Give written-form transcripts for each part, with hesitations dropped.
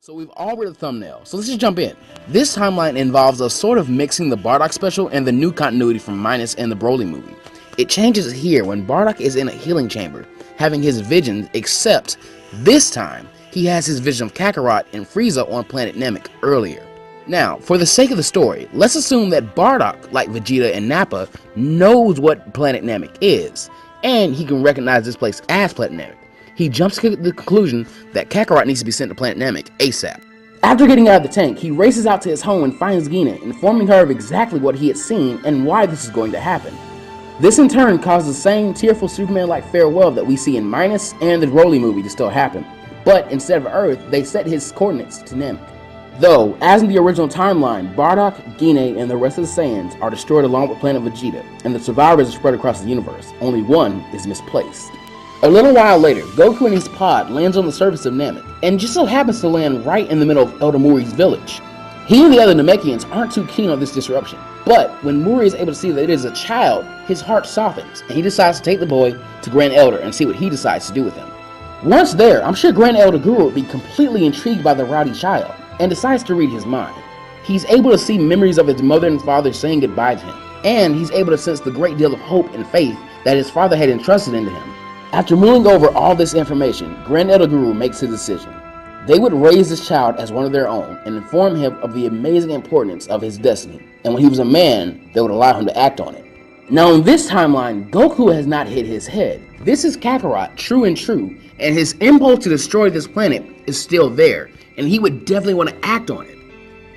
So we've all read the thumbnail, so let's just jump in. This timeline involves a sort of mixing the Bardock special and the new continuity from Minus and the Broly movie. It changes here when Bardock is in a healing chamber, having his visions, except this time, he has his vision of Kakarot and Frieza on planet Namek earlier. Now, for the sake of the story, let's assume that Bardock, like Vegeta and Nappa, knows what planet Namek is, and he can recognize this place as planet Namek. He jumps to the conclusion that Kakarot needs to be sent to planet Namek ASAP. After getting out of the tank, he races out to his home and finds Gina, informing her of exactly what he had seen and why this is going to happen. This in turn causes the same tearful Superman-like farewell that we see in Minus and the Broly movie to still happen, but instead of Earth, they set his coordinates to Namek. Though, as in the original timeline, Bardock, Gine, and the rest of the Saiyans are destroyed along with planet Vegeta, and the survivors are spread across the universe. Only one is misplaced. A little while later, Goku and his pod lands on the surface of Namek, and just so happens to land right in the middle of Elder Muri's village. He and the other Namekians aren't too keen on this disruption, but when Muri is able to see that it is a child, his heart softens, and he decides to take the boy to Grand Elder and see what he decides to do with him. Once there, I'm sure Grand Elder Guru would be completely intrigued by the rowdy child, and decides to read his mind. He's able to see memories of his mother and father saying goodbye to him, and he's able to sense the great deal of hope and faith that his father had entrusted into him. After mulling over all this information, Grand Elder Guru makes his decision. They would raise this child as one of their own and inform him of the amazing importance of his destiny, and when he was a man, they would allow him to act on it. Now in this timeline, Goku has not hit his head. This is Kakarot, true and true, and his impulse to destroy this planet is still there, and he would definitely want to act on it.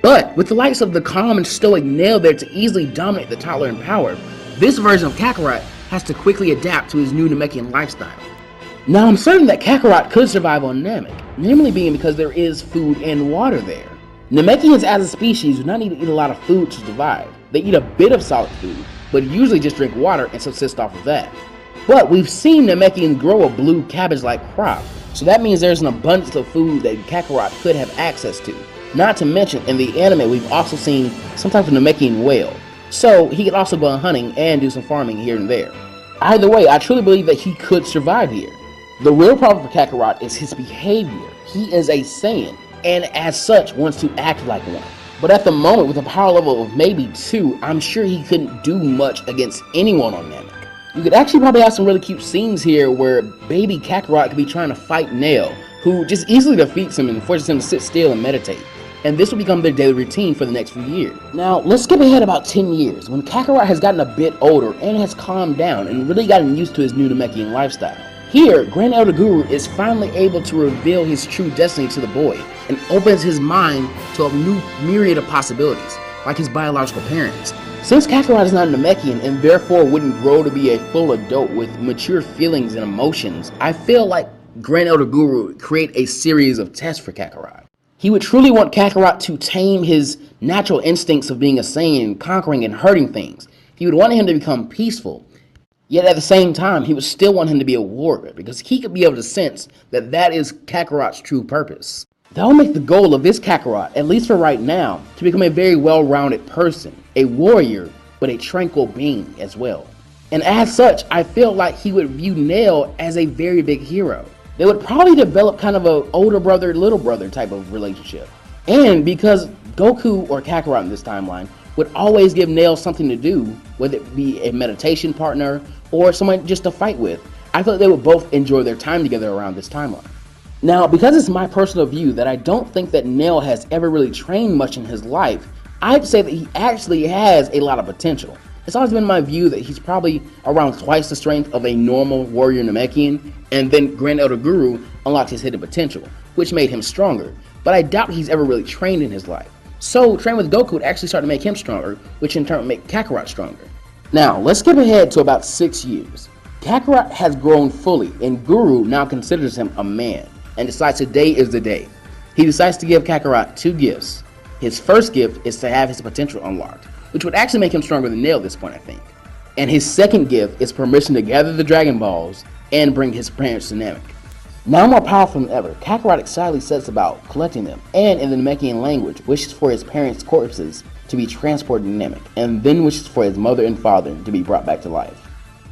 But with the likes of the calm and stoic Nail there to easily dominate the toddler in power, this version of Kakarot has to quickly adapt to his new Namekian lifestyle. Now I'm certain that Kakarot could survive on Namek, namely being because there is food and water there. Namekians as a species do not need to eat a lot of food to survive. They eat a bit of solid food, but usually just drink water and subsist off of that. But we've seen Namekians grow a blue cabbage-like crop, so that means there's an abundance of food that Kakarot could have access to. Not to mention, in the anime we've also seen some type of Namekian whale, so he could also go on hunting and do some farming here and there. Either way, I truly believe that he could survive here. The real problem for Kakarot is his behavior. He is a Saiyan, and as such wants to act like one. But at the moment, with a power level of maybe 2, I'm sure he couldn't do much against anyone on Namek. You could actually probably have some really cute scenes here where baby Kakarot could be trying to fight Nail, who just easily defeats him and forces him to sit still and meditate. And this will become their daily routine for the next few years. Now, let's skip ahead about 10 years, when Kakarot has gotten a bit older and has calmed down and really gotten used to his new Namekian lifestyle. Here, Grand Elder Guru is finally able to reveal his true destiny to the boy, and opens his mind to a new myriad of possibilities, like his biological parents. Since Kakarot is not a Namekian and therefore wouldn't grow to be a full adult with mature feelings and emotions, I feel like Grand Elder Guru would create a series of tests for Kakarot. He would truly want Kakarot to tame his natural instincts of being a Saiyan, conquering and hurting things. He would want him to become peaceful, yet at the same time, he would still want him to be a warrior, because he could be able to sense that that is Kakarot's true purpose. That will make the goal of this Kakarot, at least for right now, to become a very well-rounded person, a warrior, but a tranquil being as well. And as such, I feel like he would view Nail as a very big hero. They would probably develop kind of a older brother, little brother type of relationship. And because Goku or Kakarot in this timeline would always give Nail something to do, whether it be a meditation partner or someone just to fight with, I feel like they would both enjoy their time together around this timeline. Now, because it's my personal view that I don't think that Nail has ever really trained much in his life, I'd say that he actually has a lot of potential. It's always been my view that he's probably around twice the strength of a normal warrior Namekian, and then Grand Elder Guru unlocked his hidden potential, which made him stronger, but I doubt he's ever really trained in his life. So training with Goku would actually start to make him stronger, which in turn would make Kakarot stronger. Now, let's skip ahead to about 6 years. Kakarot has grown fully, and Guru now considers him a man, and decides today is the day. He decides to give Kakarot 2 gifts. His first gift is to have his potential unlocked, which would actually make him stronger than Nail at this point, I think. And his second gift is permission to gather the Dragon Balls and bring his parents to Namek. Now more powerful than ever, Kakarot excitedly sets about collecting them, and in the Namekian language, wishes for his parents' corpses to be transported to Namek, and then wishes for his mother and father to be brought back to life.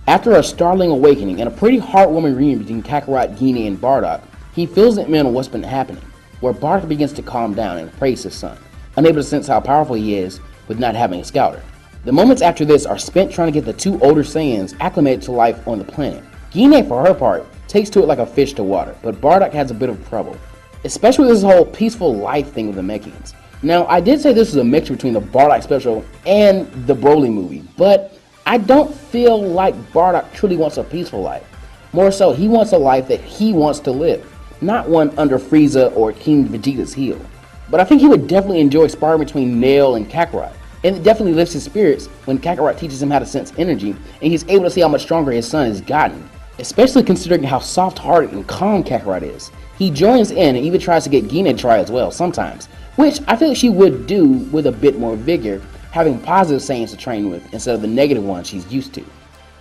After a startling awakening and a pretty heartwarming reunion between Kakarot, Gine, and Bardock, he fills them in on what's been happening. where Bardock begins to calm down and praise his son, unable to sense how powerful he is with not having a scouter. The moments after this are spent trying to get the two older Saiyans acclimated to life on the planet. Gine, for her part, takes to it like a fish to water, but Bardock has a bit of trouble, especially with this whole peaceful life thing with the Namekians. Now, I did say this was a mixture between the Bardock special and the Broly movie, but I don't feel like Bardock truly wants a peaceful life. More so, he wants a life that he wants to live, not one under Frieza or King Vegeta's heel. But I think he would definitely enjoy sparring between Nail and Kakarot, and it definitely lifts his spirits when Kakarot teaches him how to sense energy, and he's able to see how much stronger his son has gotten, especially considering how soft-hearted and calm Kakarot is. He joins in and even tries to get Gine to try as well sometimes, which I feel like she would do with a bit more vigor, having positive Saiyans to train with instead of the negative ones she's used to.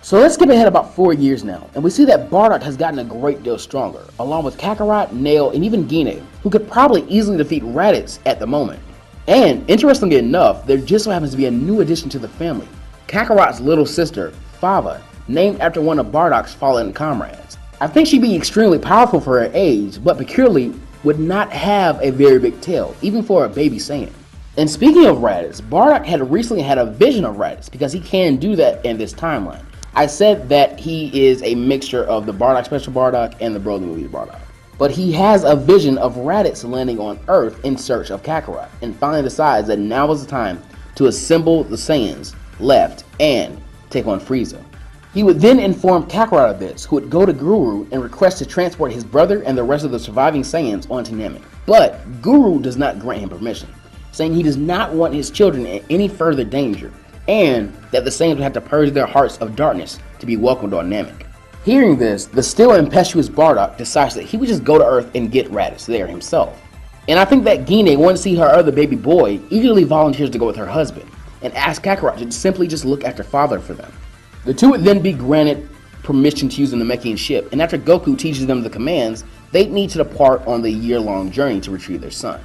So let's skip ahead about 4 years now, and we see that Bardock has gotten a great deal stronger, along with Kakarot, Nail, and even Gine, who could probably easily defeat Raditz at the moment. And, interestingly enough, there just so happens to be a new addition to the family, Kakarot's little sister, Fava, named after one of Bardock's fallen comrades. I think she'd be extremely powerful for her age, but peculiarly would not have a very big tail, even for a baby Saiyan. And speaking of Raditz, Bardock had recently had a vision of Raditz, because he can do that in this timeline. I said that he is a mixture of the Bardock Special Bardock and the Broly movie Bardock. But he has a vision of Raditz landing on Earth in search of Kakarot, and finally decides that now is the time to assemble the Saiyans left and take on Frieza. He would then inform Kakarot of this, who would go to Guru and request to transport his brother and the rest of the surviving Saiyans onto Namek. But Guru does not grant him permission, saying he does not want his children in any further danger, and that the Saiyans would have to purge their hearts of darkness to be welcomed on Namek. Hearing this, the still impetuous Bardock decides that he would just go to Earth and get Raditz there himself. And I think that Gine, wanting to see her other baby boy, eagerly volunteers to go with her husband, and asks Kakarot to simply just look after father for them. The two would then be granted permission to use the Namekian ship, and after Goku teaches them the commands, they need to depart on the year-long journey to retrieve their son.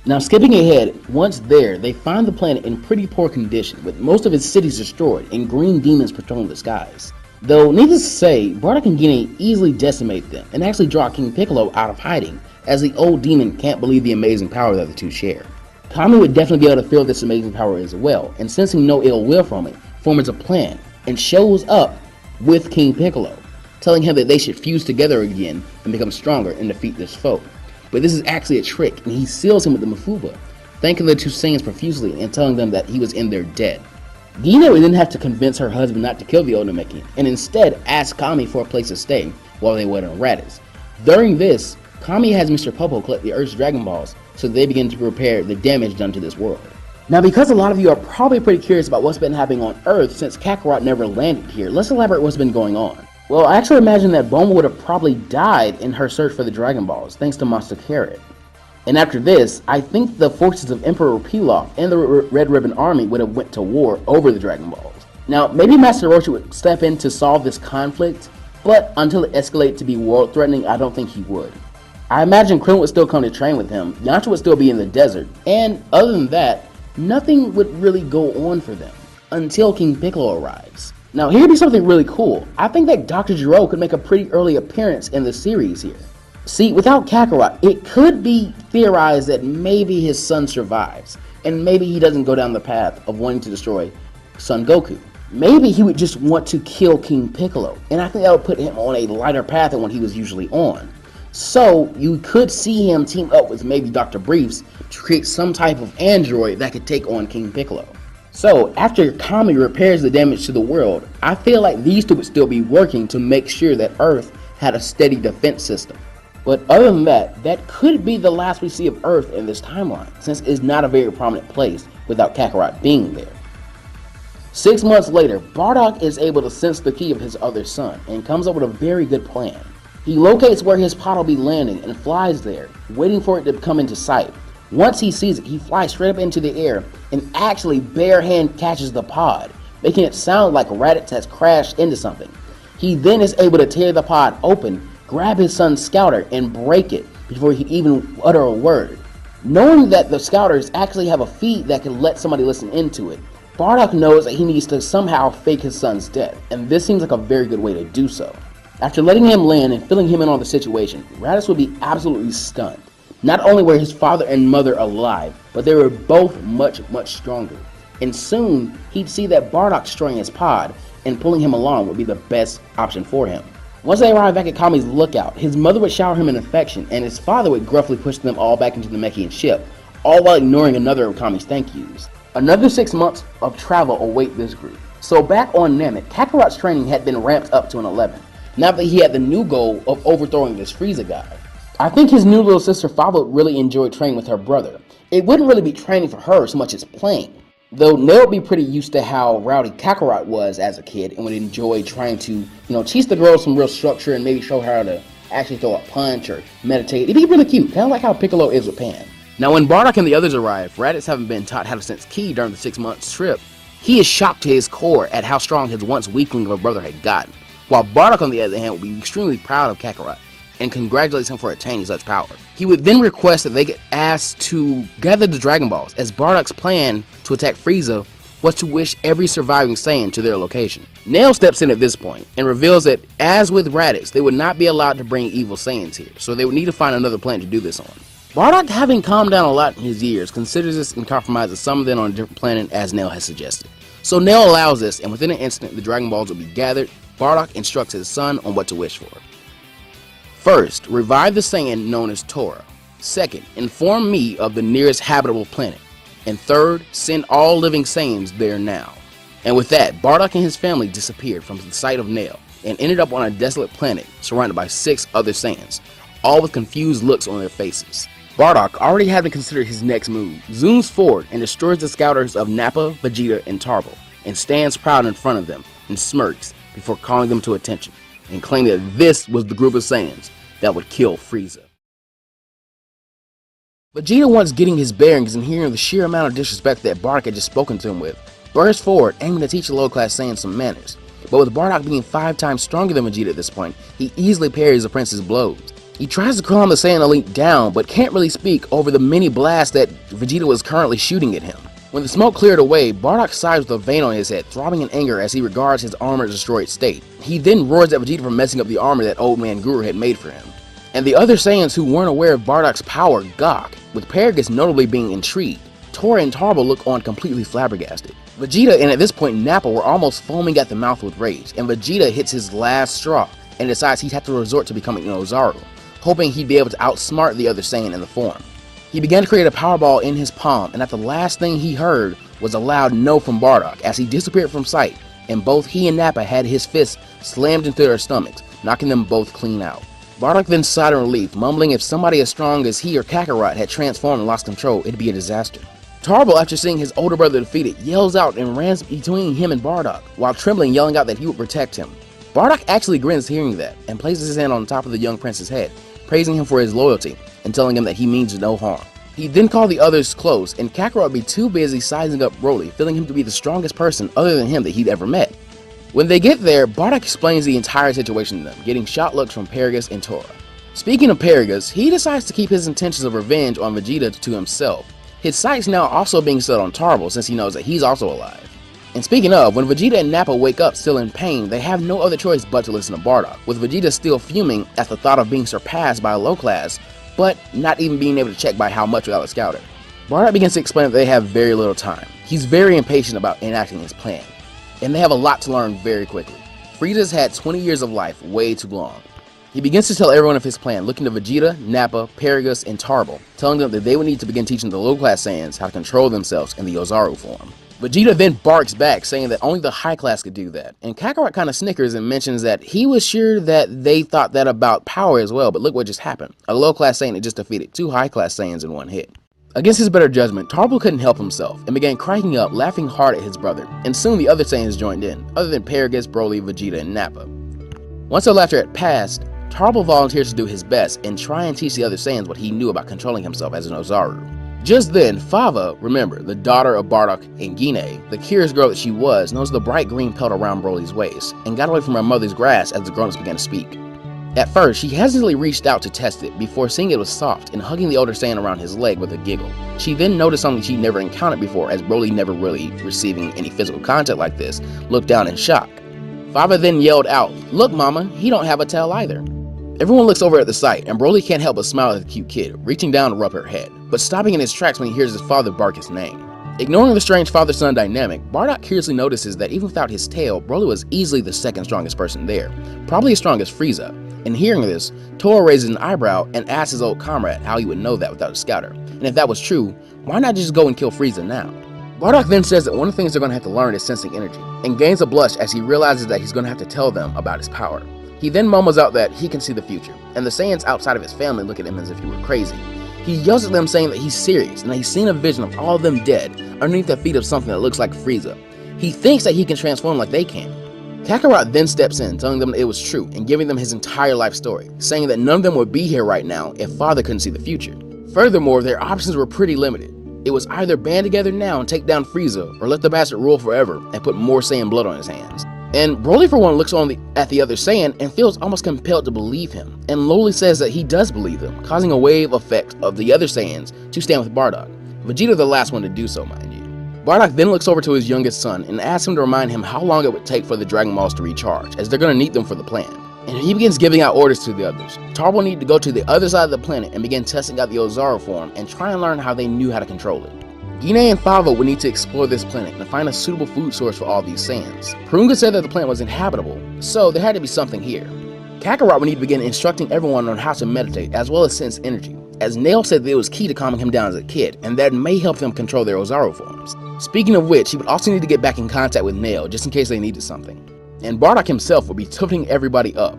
Now, skipping ahead, once there, they find the planet in pretty poor condition, with most of its cities destroyed and green demons patrolling the skies. Though, needless to say, Bardock and Gine easily decimate them, and actually draw King Piccolo out of hiding, as the old demon can't believe the amazing power that the two share. Kami would definitely be able to feel this amazing power as well, and sensing no ill will from it, forms a plan, and shows up with King Piccolo, telling him that they should fuse together again and become stronger and defeat this foe. But this is actually a trick, and he seals him with the Mafuba, thanking the two Saiyans profusely and telling them that he was in their dead. Gine would then have to convince her husband not to kill the old Namekian, and instead ask Kami for a place to stay while they wait on Raditz. During this, Kami has Mr. Popo collect the Earth's Dragon Balls so they begin to repair the damage done to this world. Now, because a lot of you are probably pretty curious about what's been happening on Earth since Kakarot never landed here, let's elaborate what's been going on. Well, I actually imagine that Bulma would have probably died in her search for the Dragon Balls, thanks to Monster Carrot. And after this, I think the forces of Emperor Pilaf and the Red Ribbon Army would have went to war over the Dragon Balls. Now, maybe Master Roshi would step in to solve this conflict, but until it escalated to be world-threatening, I don't think he would. I imagine Krillin would still come to train with him, Yamcha would still be in the desert, and other than that, nothing would really go on for them until King Piccolo arrives. Now, here'd be something really cool. I think that Dr. Gero could make a pretty early appearance in the series here. See, without Kakarot, it could be theorized that maybe his son survives, and maybe he doesn't go down the path of wanting to destroy Son Goku. Maybe he would just want to kill King Piccolo, and I think that would put him on a lighter path than what he was usually on. So, you could see him team up with maybe Dr. Briefs to create some type of android that could take on King Piccolo. So, after Kami repairs the damage to the world, I feel like these two would still be working to make sure that Earth had a steady defense system. But other than that, that could be the last we see of Earth in this timeline, since it's not a very prominent place without Kakarot being there. 6 months later, Bardock is able to sense the key of his other son, and comes up with a very good plan. He locates where his pod will be landing and flies there, waiting for it to come into sight. Once he sees it, he flies straight up into the air and actually bare hand catches the pod, making it sound like Raditz has crashed into something. He then is able to tear the pod open, grab his son's scouter, and break it before he even utter a word. Knowing that the scouters actually have a feed that can let somebody listen into it, Bardock knows that he needs to somehow fake his son's death, and this seems like a very good way to do so. After letting him land and filling him in on the situation, Raditz would be absolutely stunned, Not only were his father and mother alive, but they were both much stronger. And soon, he'd see that Bardock destroying his pod and pulling him along would be the best option for him. Once they arrived back at Kami's lookout, his mother would shower him in affection, and his father would gruffly push them all back into the Namekian ship, all while ignoring another of Kami's thank yous. Another 6 months of travel await this group. So back on Namek, Kakarot's training had been ramped up to an 11, now that he had the new goal of overthrowing this Frieza guy. I think his new little sister Fava would really enjoy training with her brother. It wouldn't really be training for her so much as playing. Though Nell would be pretty used to how rowdy Kakarot was as a kid and would enjoy trying to, teach the girl some real structure and maybe show her how to actually throw a punch or meditate. It'd be really cute, kind of like how Piccolo is with Pan. Now when Bardock and the others arrive, Raditz having been taught how to sense ki during the 6 months trip, he is shocked to his core at how strong his once weakling of a brother had gotten, while Bardock on the other hand would be extremely proud of Kakarot and congratulates him for attaining such power. He would then request that they get asked to gather the Dragon Balls, as Bardock's plan to attack Frieza was to wish every surviving Saiyan to their location. Nail steps in at this point and reveals that, as with Raditz, they would not be allowed to bring evil Saiyans here, so they would need to find another planet to do this on. Bardock, having calmed down a lot in his years, considers this and compromises some of them on a different planet as Nail has suggested. So Nail allows this, and within an instant the Dragon Balls will be gathered. Bardock instructs his son on what to wish for. First, revive the Saiyan known as Tora. Second, inform me of the nearest habitable planet. And third, send all living Saiyans there now. And with that, Bardock and his family disappeared from the sight of Nail and ended up on a desolate planet surrounded by 6 other Saiyans, all with confused looks on their faces. Bardock, already having considered his next move, zooms forward and destroys the scouters of Nappa, Vegeta, and Tarble, and stands proud in front of them and smirks before calling them to attention and claiming that this was the group of Saiyans that would kill Frieza. Vegeta, once getting his bearings and hearing the sheer amount of disrespect that Bardock had just spoken to him with, bursts forward aiming to teach the low-class Saiyans some manners. But with Bardock being 5 times stronger than Vegeta at this point, he easily parries the prince's blows. He tries to calm the Saiyan elite down, but can't really speak over the many blasts that Vegeta was currently shooting at him. When the smoke cleared away, Bardock sighs with a vein on his head, throbbing in anger as he regards his armor's destroyed state. He then roars at Vegeta for messing up the armor that Old Man Guru had made for him. And the other Saiyans who weren't aware of Bardock's power gawk, with Paragus notably being intrigued. Tora and Tarble look on completely flabbergasted. Vegeta and at this point Nappa were almost foaming at the mouth with rage, and Vegeta hits his last straw and decides he'd have to resort to becoming an Ozaru, hoping he'd be able to outsmart the other Saiyan in the form. He began to create a power ball in his palm, and at the last thing he heard was a loud no from Bardock as he disappeared from sight, and both he and Nappa had his fists slammed into their stomachs, knocking them both clean out. Bardock then sighed in relief, mumbling if somebody as strong as he or Kakarot had transformed and lost control, it'd be a disaster. Tarble, after seeing his older brother defeated, yells out and runs between him and Bardock, while trembling yelling out that he would protect him. Bardock actually grins hearing that, and places his hand on top of the young prince's head, praising him for his loyalty, and telling him that he means no harm. He then called the others close, and Kakarot would be too busy sizing up Broly, feeling him to be the strongest person other than him that he'd ever met. When they get there, Bardock explains the entire situation to them, getting shot looks from Paragus and Tora. Speaking of Paragus, he decides to keep his intentions of revenge on Vegeta to himself, his sights now also being set on Tarble since he knows that he's also alive. And speaking of, when Vegeta and Nappa wake up still in pain, they have no other choice but to listen to Bardock, with Vegeta still fuming at the thought of being surpassed by a low class, but not even being able to check by how much without a scouter. Bardock begins to explain that they have very little time. He's very impatient about enacting his plan, and they have a lot to learn very quickly. Frieza's had 20 years of life, way too long. He begins to tell everyone of his plan, looking to Vegeta, Nappa, Paragus, and Tarble, telling them that they would need to begin teaching the low-class Saiyans how to control themselves in the Ozaru form. Vegeta then barks back, saying that only the high class could do that, and Kakarot kind of snickers and mentions that he was sure that they thought that about power as well, but look what just happened. A low-class Saiyan had just defeated 2 high-class Saiyans in one hit. Against his better judgment, Tarble couldn't help himself, and began cracking up, laughing hard at his brother, and soon the other Saiyans joined in, other than Paragus, Broly, Vegeta, and Nappa. Once their laughter had passed, Tarble volunteers to do his best and try and teach the other Saiyans what he knew about controlling himself as an Ozaru. Just then, Fava, remember, the daughter of Bardock and Gine, the curious girl that she was, noticed the bright green pelt around Broly's waist, and got away from her mother's grasp as the grown-ups began to speak. At first, she hesitantly reached out to test it, before seeing it was soft and hugging the older Saiyan around his leg with a giggle. She then noticed something she'd never encountered before, as Broly, never really receiving any physical contact like this, looked down in shock. Fava then yelled out, "Look mama, he don't have a tail either." Everyone looks over at the sight, and Broly can't help but smile at the cute kid, reaching down to rub her head, but stopping in his tracks when he hears his father bark his name. Ignoring the strange father-son dynamic, Bardock curiously notices that even without his tail, Broly was easily the second strongest person there, probably as strong as Frieza. And hearing this, Toro raises an eyebrow and asks his old comrade how he would know that without a scouter, and if that was true, why not just go and kill Frieza now? Bardock then says that one of the things they're going to have to learn is sensing energy, and gains a blush as he realizes that he's going to have to tell them about his power. He then mumbles out that he can see the future, and the Saiyans outside of his family look at him as if he were crazy. He yells at them saying that he's serious, and that he's seen a vision of all of them dead underneath the feet of something that looks like Frieza. He thinks that he can transform like they can. Kakarot then steps in, telling them that it was true, and giving them his entire life story, saying that none of them would be here right now if Father couldn't see the future. Furthermore, their options were pretty limited. It was either band together now and take down Frieza, or let the bastard rule forever and put more Saiyan blood on his hands. And Broly for one looks at the other Saiyan and feels almost compelled to believe him, and lowly says that he does believe them, causing a wave effect of the other Saiyans to stand with Bardock. Vegeta the last one to do so, mind you. Bardock then looks over to his youngest son and asks him to remind him how long it would take for the Dragon Balls to recharge, as they're going to need them for the plan. And he begins giving out orders to the others. Taro will need to go to the other side of the planet and begin testing out the Ozaru form and try and learn how they knew how to control it. Gine and Favo would need to explore this planet and find a suitable food source for all these Saiyans. Purunga said that the planet was inhabitable, so there had to be something here. Kakarot would need to begin instructing everyone on how to meditate as well as sense energy, as Nail said that it was key to calming him down as a kid, and that may help them control their Ozaru forms. Speaking of which, he would also need to get back in contact with Nail just in case they needed something. And Bardock himself would be toughening everybody up.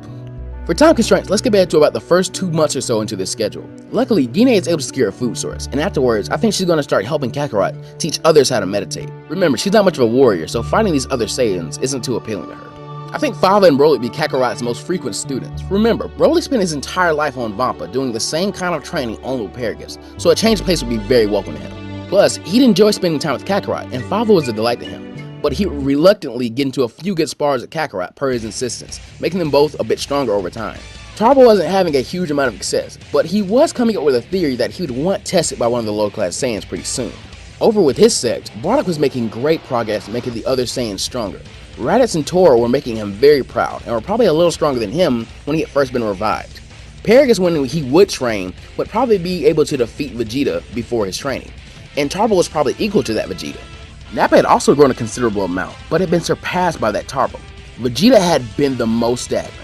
For time constraints, let's get back to about the first 2 months or so into this schedule. Luckily, Gine is able to secure a food source, and afterwards, I think she's going to start helping Kakarot teach others how to meditate. Remember, she's not much of a warrior, so fighting these other Saiyans isn't too appealing to her. I think Fava and Broly would be Kakarot's most frequent students. Remember, Broly spent his entire life on Vampa doing the same kind of training on Lupergus, so a change of pace would be very welcome to him. Plus, he'd enjoy spending time with Kakarot, and Fava was a delight to him. But he would reluctantly get into a few good spars at Kakarot per his insistence, making them both a bit stronger over time. Tarbo wasn't having a huge amount of success, but he was coming up with a theory that he would want tested by one of the low-class Saiyans pretty soon. Over with his sect, Bardock was making great progress making the other Saiyans stronger. Raditz and Toro were making him very proud, and were probably a little stronger than him when he had first been revived. Paragus, when he would train, would probably be able to defeat Vegeta before his training, and Tarbo was probably equal to that Vegeta. Nappa had also grown a considerable amount, but had been surpassed by that Tarbo. Vegeta had been the most stagnant.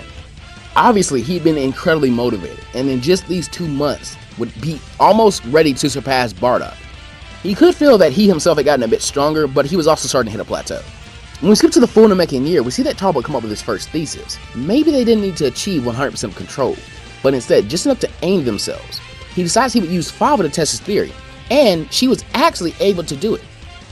Obviously, he'd been incredibly motivated, and in just these 2 months, would be almost ready to surpass Bardock. He could feel that he himself had gotten a bit stronger, but he was also starting to hit a plateau. When we skip to the full Namekian year, we see that Tarbo come up with his first thesis. Maybe they didn't need to achieve 100% control, but instead just enough to aim themselves. He decides he would use Fava to test his theory, and she was actually able to do it.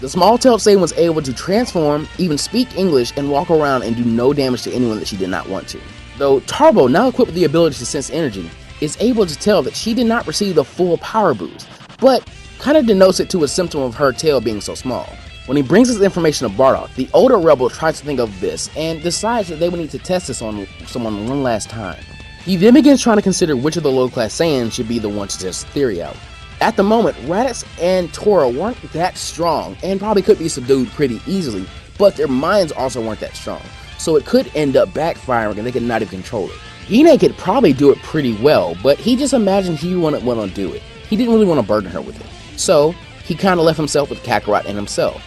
The small-tailed Saiyan was able to transform, even speak English, and walk around and do no damage to anyone that she did not want to. Though Tarbo, now equipped with the ability to sense energy, is able to tell that she did not receive the full power boost, but kind of denotes it to a symptom of her tail being so small. When he brings this information to Bardock, the older rebel tries to think of this and decides that they would need to test this on someone one last time. He then begins trying to consider which of the low-class Saiyans should be the one to test the theory out. At the moment, Raditz and Toro weren't that strong and probably could be subdued pretty easily, but their minds also weren't that strong, so it could end up backfiring and they could not even control it. Gine could probably do it pretty well, but he just imagined he wouldn't want to do it. He didn't really want to burden her with it. So, he kind of left himself with Kakarot and himself.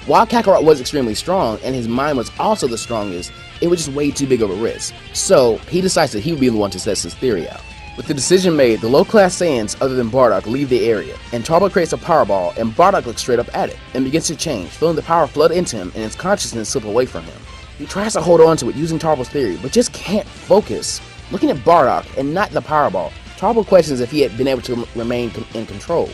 While Kakarot was extremely strong and his mind was also the strongest, it was just way too big of a risk. So, he decides that he would be the one to test his theory out. With the decision made, the low-class Saiyans other than Bardock leave the area, and Tarbo creates a power ball, and Bardock looks straight up at it, and begins to change, feeling the power flood into him and his consciousness slip away from him. He tries to hold on to it using Tarbo's theory, but just can't focus. Looking at Bardock and not the power ball, Tarbo questions if he had been able to remain in control,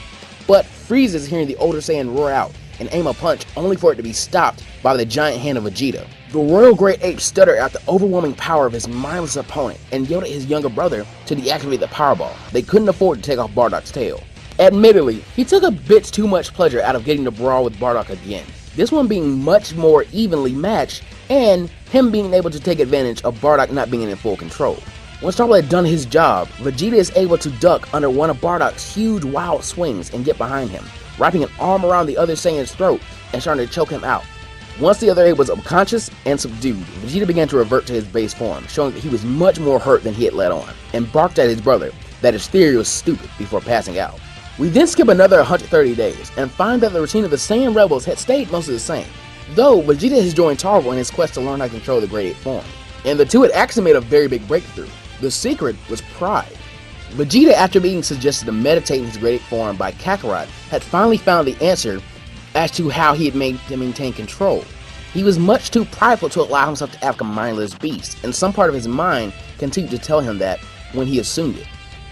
but freezes hearing the older Saiyan roar out and aim a punch only for it to be stopped by the giant hand of Vegeta. The Royal Great Ape stuttered at the overwhelming power of his mindless opponent and yelled at his younger brother to deactivate the Powerball. They couldn't afford to take off Bardock's tail. Admittedly, he took a bit too much pleasure out of getting to brawl with Bardock again, this one being much more evenly matched and him being able to take advantage of Bardock not being in full control. Once Tarbo had done his job, Vegeta is able to duck under one of Bardock's huge wild swings and get behind him, wrapping an arm around the other Saiyan's throat and starting to choke him out. Once the other ape was unconscious and subdued, Vegeta began to revert to his base form, showing that he was much more hurt than he had let on, and barked at his brother that his theory was stupid before passing out. We then skip another 130 days, and find that the routine of the Saiyan rebels had stayed mostly the same, though Vegeta has joined Taro in his quest to learn how to control the Great Ape form, and the two had actually made a very big breakthrough. The secret was pride. Vegeta, after being suggested to meditate in his Great Ape form by Kakarot, had finally found the answer as to how he had made to maintain control. He was much too prideful to allow himself to act like a mindless beast, and some part of his mind continued to tell him that when he assumed it.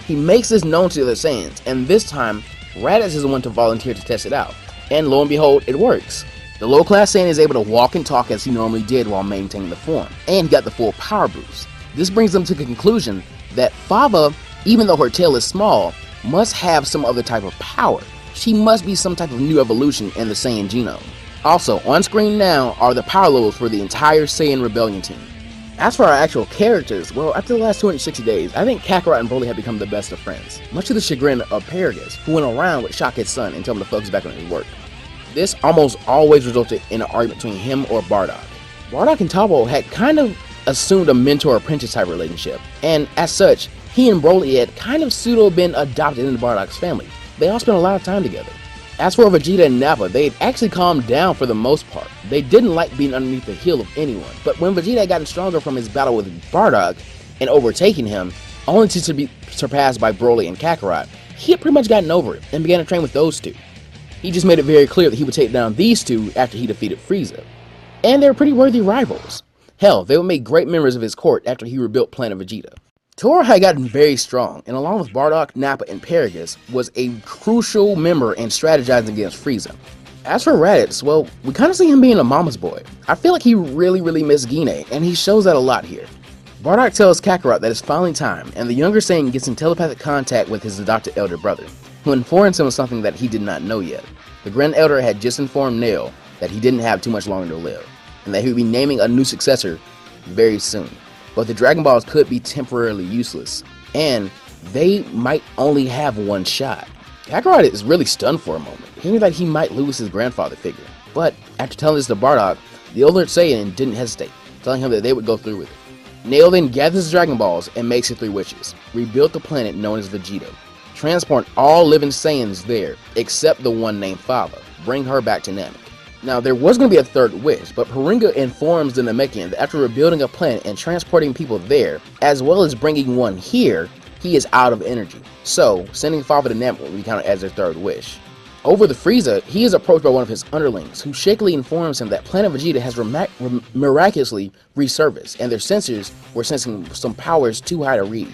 He makes this known to the other Saiyans, and this time, Raditz is the one to volunteer to test it out, and lo and behold, it works. The low-class Saiyan is able to walk and talk as he normally did while maintaining the form, and he got the full power boost. This brings them to the conclusion that Fava, even though her tail is small, must have some other type of power. She must be some type of new evolution in the Saiyan genome. Also, on screen now are the power levels for the entire Saiyan Rebellion team. As for our actual characters, well, after the last 260 days, I think Kakarot and Broly have become the best of friends, much to the chagrin of Paragus, who went around with Shock his son and told him to focus back on his work. This almost always resulted in an argument between him or Bardock. Bardock and Tabo had kind of assumed a mentor-apprentice type relationship, and as such, he and Broly had kind of pseudo been adopted into Bardock's family. They all spent a lot of time together. As for Vegeta and Nappa, they had actually calmed down for the most part. They didn't like being underneath the heel of anyone, but when Vegeta had gotten stronger from his battle with Bardock and overtaking him, only to be surpassed by Broly and Kakarot, he had pretty much gotten over it and began to train with those two. He just made it very clear that he would take down these two after he defeated Frieza. And they were pretty worthy rivals. Hell, they would make great members of his court after he rebuilt Planet Vegeta. Toro had gotten very strong, and along with Bardock, Nappa, and Paragus, was a crucial member in strategizing against Frieza. As for Raditz, well, we kind of see him being a mama's boy. I feel like he really missed Gine, and he shows that a lot here. Bardock tells Kakarot that it's finally time, and the younger Saiyan gets in telepathic contact with his adopted elder brother, who informs him of something that he did not know yet. The Grand Elder had just informed Nail that he didn't have too much longer to live, and that he would be naming a new successor very soon. But the Dragon Balls could be temporarily useless, and they might only have one shot. Kakarot is really stunned for a moment, hearing that he might lose his grandfather figure. But after telling this to Bardock, the older Saiyan didn't hesitate, telling him that they would go through with it. Nail then gathers the Dragon Balls and makes his 3 wishes, rebuild the planet known as Vegeta, transport all living Saiyans there, except the one named Fava, bring her back to Namek. Now, there was going to be a 3rd wish, but Paringa informs the Namekian that after rebuilding a planet and transporting people there, as well as bringing one here, he is out of energy. So, sending Fava to Namek will be counted as their 3rd wish. Over the Frieza, he is approached by one of his underlings, who shakily informs him that Planet Vegeta has miraculously resurfaced, and their sensors were sensing some powers too high to read.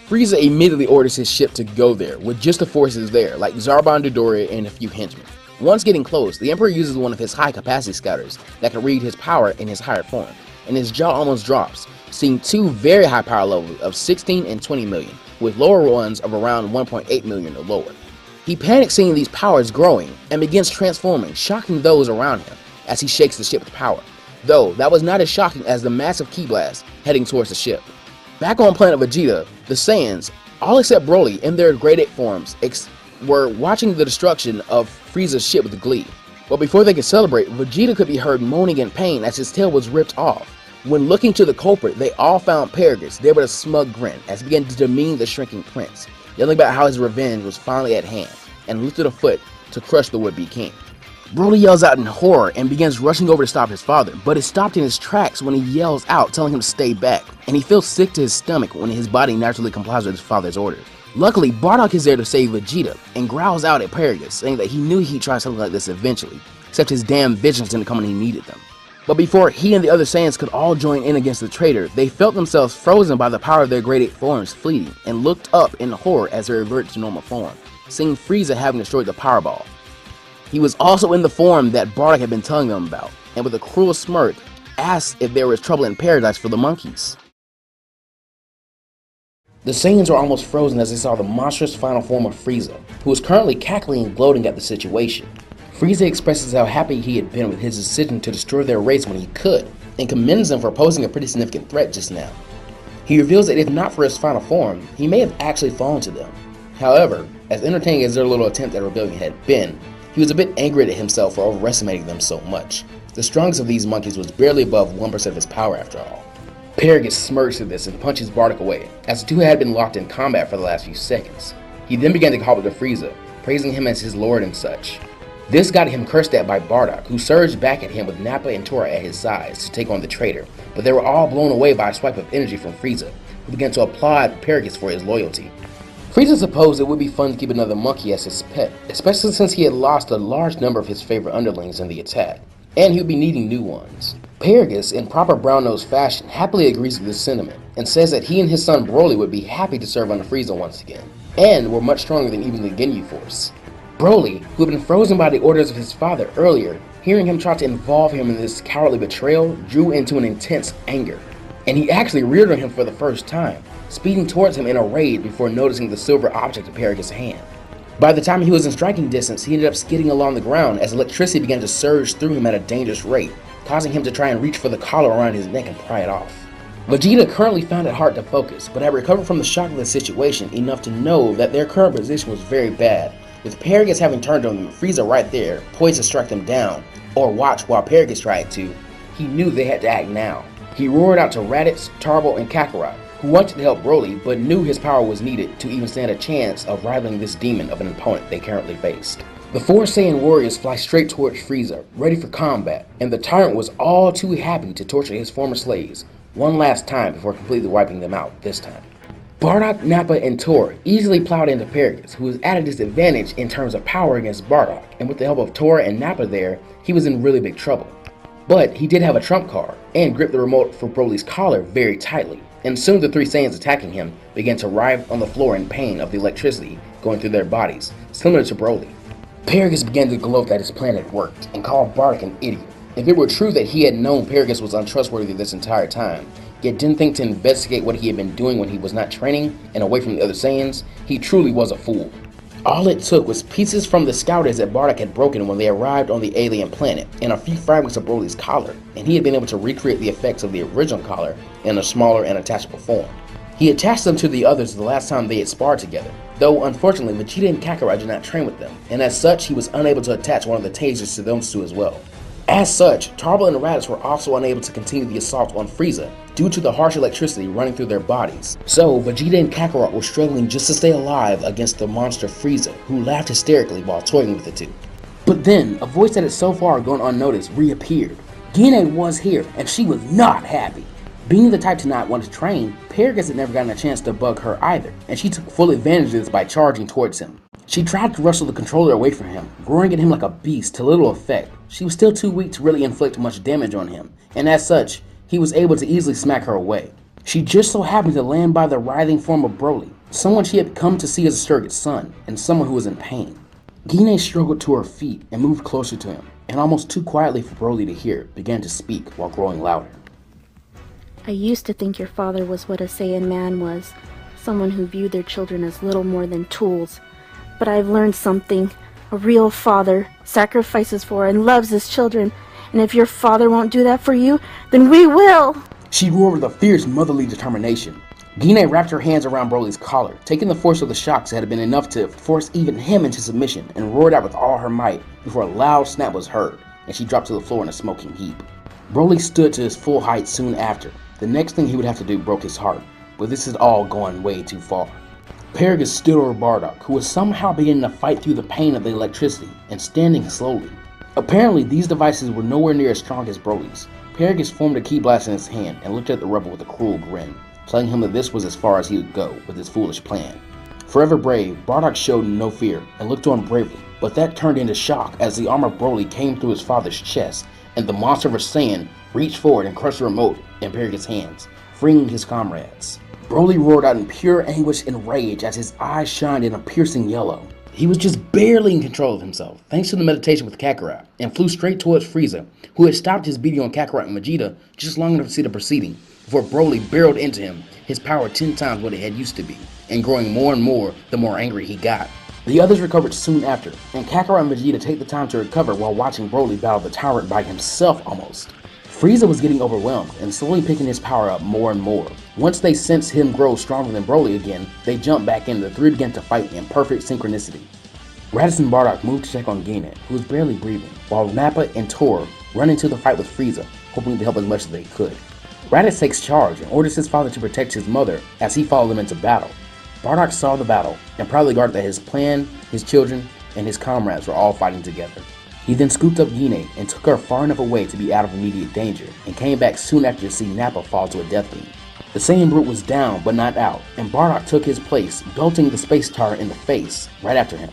Frieza immediately orders his ship to go there, with just the forces there, like Zarbon, Dodoria, and a few henchmen. Once getting close, the Emperor uses one of his high-capacity scouters that can read his power in his higher form, and his jaw almost drops, seeing 2 very high power levels of 16 and 20 million, with lower ones of around 1.8 million or lower. He panics seeing these powers growing, and begins transforming, shocking those around him, as he shakes the ship with power, though that was not as shocking as the massive ki blast heading towards the ship. Back on planet Vegeta, the Saiyans, all except Broly in their Great Ape forms, were watching the destruction of Frieza's ship with glee. But before they could celebrate, Vegeta could be heard moaning in pain as his tail was ripped off. When looking to the culprit, they all found Paragus there with a smug grin as he began to demean the shrinking prince, yelling about how his revenge was finally at hand, and lifted a foot to crush the would-be king. Broly yells out in horror and begins rushing over to stop his father, but is stopped in his tracks when he yells out telling him to stay back, and he feels sick to his stomach when his body naturally complies with his father's order. Luckily, Bardock is there to save Vegeta, and growls out at Paragus, saying that he knew he'd try something like this eventually, except his damn visions didn't come when he needed them. But before he and the other Saiyans could all join in against the traitor, they felt themselves frozen by the power of their Great Ape forms fleeting, and looked up in horror as they reverted to normal form, seeing Frieza having destroyed the Power Ball. He was also in the form that Bardock had been telling them about, and with a cruel smirk, asked if there was trouble in paradise for the monkeys. The Saiyans were almost frozen as they saw the monstrous final form of Frieza, who was currently cackling and gloating at the situation. Frieza expresses how happy he had been with his decision to destroy their race when he could, and commends them for posing a pretty significant threat just now. He reveals that if not for his final form, he may have actually fallen to them. However, as entertaining as their little attempt at rebellion had been, he was a bit angry at himself for overestimating them so much. The strongest of these monkeys was barely above 1% of his power after all. Paragus smirks at this and punches Bardock away, as the two had been locked in combat for the last few seconds. He then began to call to Frieza, praising him as his lord and such. This got him cursed at by Bardock, who surged back at him with Nappa and Tora at his sides to take on the traitor, but they were all blown away by a swipe of energy from Frieza, who began to applaud Paragus for his loyalty. Frieza supposed it would be fun to keep another monkey as his pet, especially since he had lost a large number of his favorite underlings in the attack, and he would be needing new ones. Paragus, in proper brown-nosed fashion, happily agrees with this sentiment, and says that he and his son Broly would be happy to serve under Frieza once again, and were much stronger than even the Ginyu Force. Broly, who had been frozen by the orders of his father earlier, hearing him try to involve him in this cowardly betrayal, drew into an intense anger, and he actually reared on him for the first time, speeding towards him in a rage before noticing the silver object in Paragus' hand. By the time he was in striking distance, he ended up skidding along the ground as electricity began to surge through him at a dangerous rate, causing him to try and reach for the collar around his neck and pry it off. Vegeta currently found it hard to focus, but had recovered from the shock of the situation enough to know that their current position was very bad, with Paragus having turned on them, Frieza right there, poised to strike them down, or watch while Paragus tried to. He knew they had to act now. He roared out to Raditz, Tarbo, and Kakarot, who wanted to help Broly, but knew his power was needed to even stand a chance of rivaling this demon of an opponent they currently faced. The four Saiyan warriors fly straight towards Frieza, ready for combat, and the tyrant was all too happy to torture his former slaves one last time before completely wiping them out this time. Bardock, Nappa, and Tor easily plowed into Paragus, who was at a disadvantage in terms of power against Bardock, and with the help of Tor and Nappa there, he was in really big trouble. But he did have a trump card, and gripped the remote for Broly's collar very tightly, and soon the three Saiyans attacking him began to writhe on the floor in pain of the electricity going through their bodies, similar to Broly. Paragus began to gloat that his plan had worked, and called Bardock an idiot. If it were true that he had known Paragus was untrustworthy this entire time, yet didn't think to investigate what he had been doing when he was not training and away from the other Saiyans, he truly was a fool. All it took was pieces from the scouters that Bardock had broken when they arrived on the alien planet, and a few fragments of Broly's collar, and he had been able to recreate the effects of the original collar in a smaller and attachable form. He attached them to the others the last time they had sparred together, though unfortunately Vegeta and Kakarot did not train with them, and as such he was unable to attach one of the tasers to those two as well. As such, Tarbo and Raditz were also unable to continue the assault on Frieza due to the harsh electricity running through their bodies. So Vegeta and Kakarot were struggling just to stay alive against the monster Frieza, who laughed hysterically while toying with the two. But then, a voice that had so far gone unnoticed reappeared. Gine was here, and she was not happy. Being the type to not want to train, Paragus had never gotten a chance to bug her either, and she took full advantage of this by charging towards him. She tried to wrestle the controller away from him, roaring at him like a beast to little effect. She was still too weak to really inflict much damage on him, and as such, he was able to easily smack her away. She just so happened to land by the writhing form of Broly, someone she had come to see as a surrogate son, and someone who was in pain. Gine struggled to her feet and moved closer to him, and almost too quietly for Broly to hear, began to speak while growing louder. I used to think your father was what a Saiyan man was, someone who viewed their children as little more than tools. But I've learned something. A real father sacrifices for and loves his children, and if your father won't do that for you, then we will! She roared with a fierce motherly determination. Gine wrapped her hands around Broly's collar, taking the force of the shocks that had been enough to force even him into submission, and roared out with all her might before a loud snap was heard, and she dropped to the floor in a smoking heap. Broly stood to his full height soon after. The next thing he would have to do broke his heart, but this had all gone way too far. Paragus stood over Bardock, who was somehow beginning to fight through the pain of the electricity and standing slowly. Apparently, these devices were nowhere near as strong as Broly's. Paragus formed a ki blast in his hand and looked at the rebel with a cruel grin, telling him that this was as far as he would go with his foolish plan. Forever brave, Bardock showed no fear and looked on bravely, but that turned into shock as the arm of Broly came through his father's chest, and the monster of a Saiyan reached forward and crushed the remote in Paragus' hands, freeing his comrades. Broly roared out in pure anguish and rage as his eyes shined in a piercing yellow. He was just barely in control of himself, thanks to the meditation with Kakarot, and flew straight towards Frieza, who had stopped his beating on Kakarot and Vegeta just long enough to see the proceeding, before Broly barreled into him, his power 10 times what it had used to be, and growing more and more the more angry he got. The others recovered soon after, and Kakarot and Vegeta take the time to recover while watching Broly battle the tyrant by himself almost. Frieza was getting overwhelmed and slowly picking his power up more and more. Once they sensed him grow stronger than Broly again, they jumped back in and the three began to fight in perfect synchronicity. Raditz and Bardock moved to check on Gine, who was barely breathing, while Nappa and Tor running to the fight with Frieza, hoping to help as much as they could. Raditz takes charge and orders his father to protect his mother as he followed them into battle. Bardock saw the battle and proudly guarded that his clan, his children, and his comrades were all fighting together. He then scooped up Yine and took her far enough away to be out of immediate danger, and came back soon after to see Nappa fall to a death beam. The Saiyan brute was down but not out, and Bardock took his place, belting the space tar in the face right after him.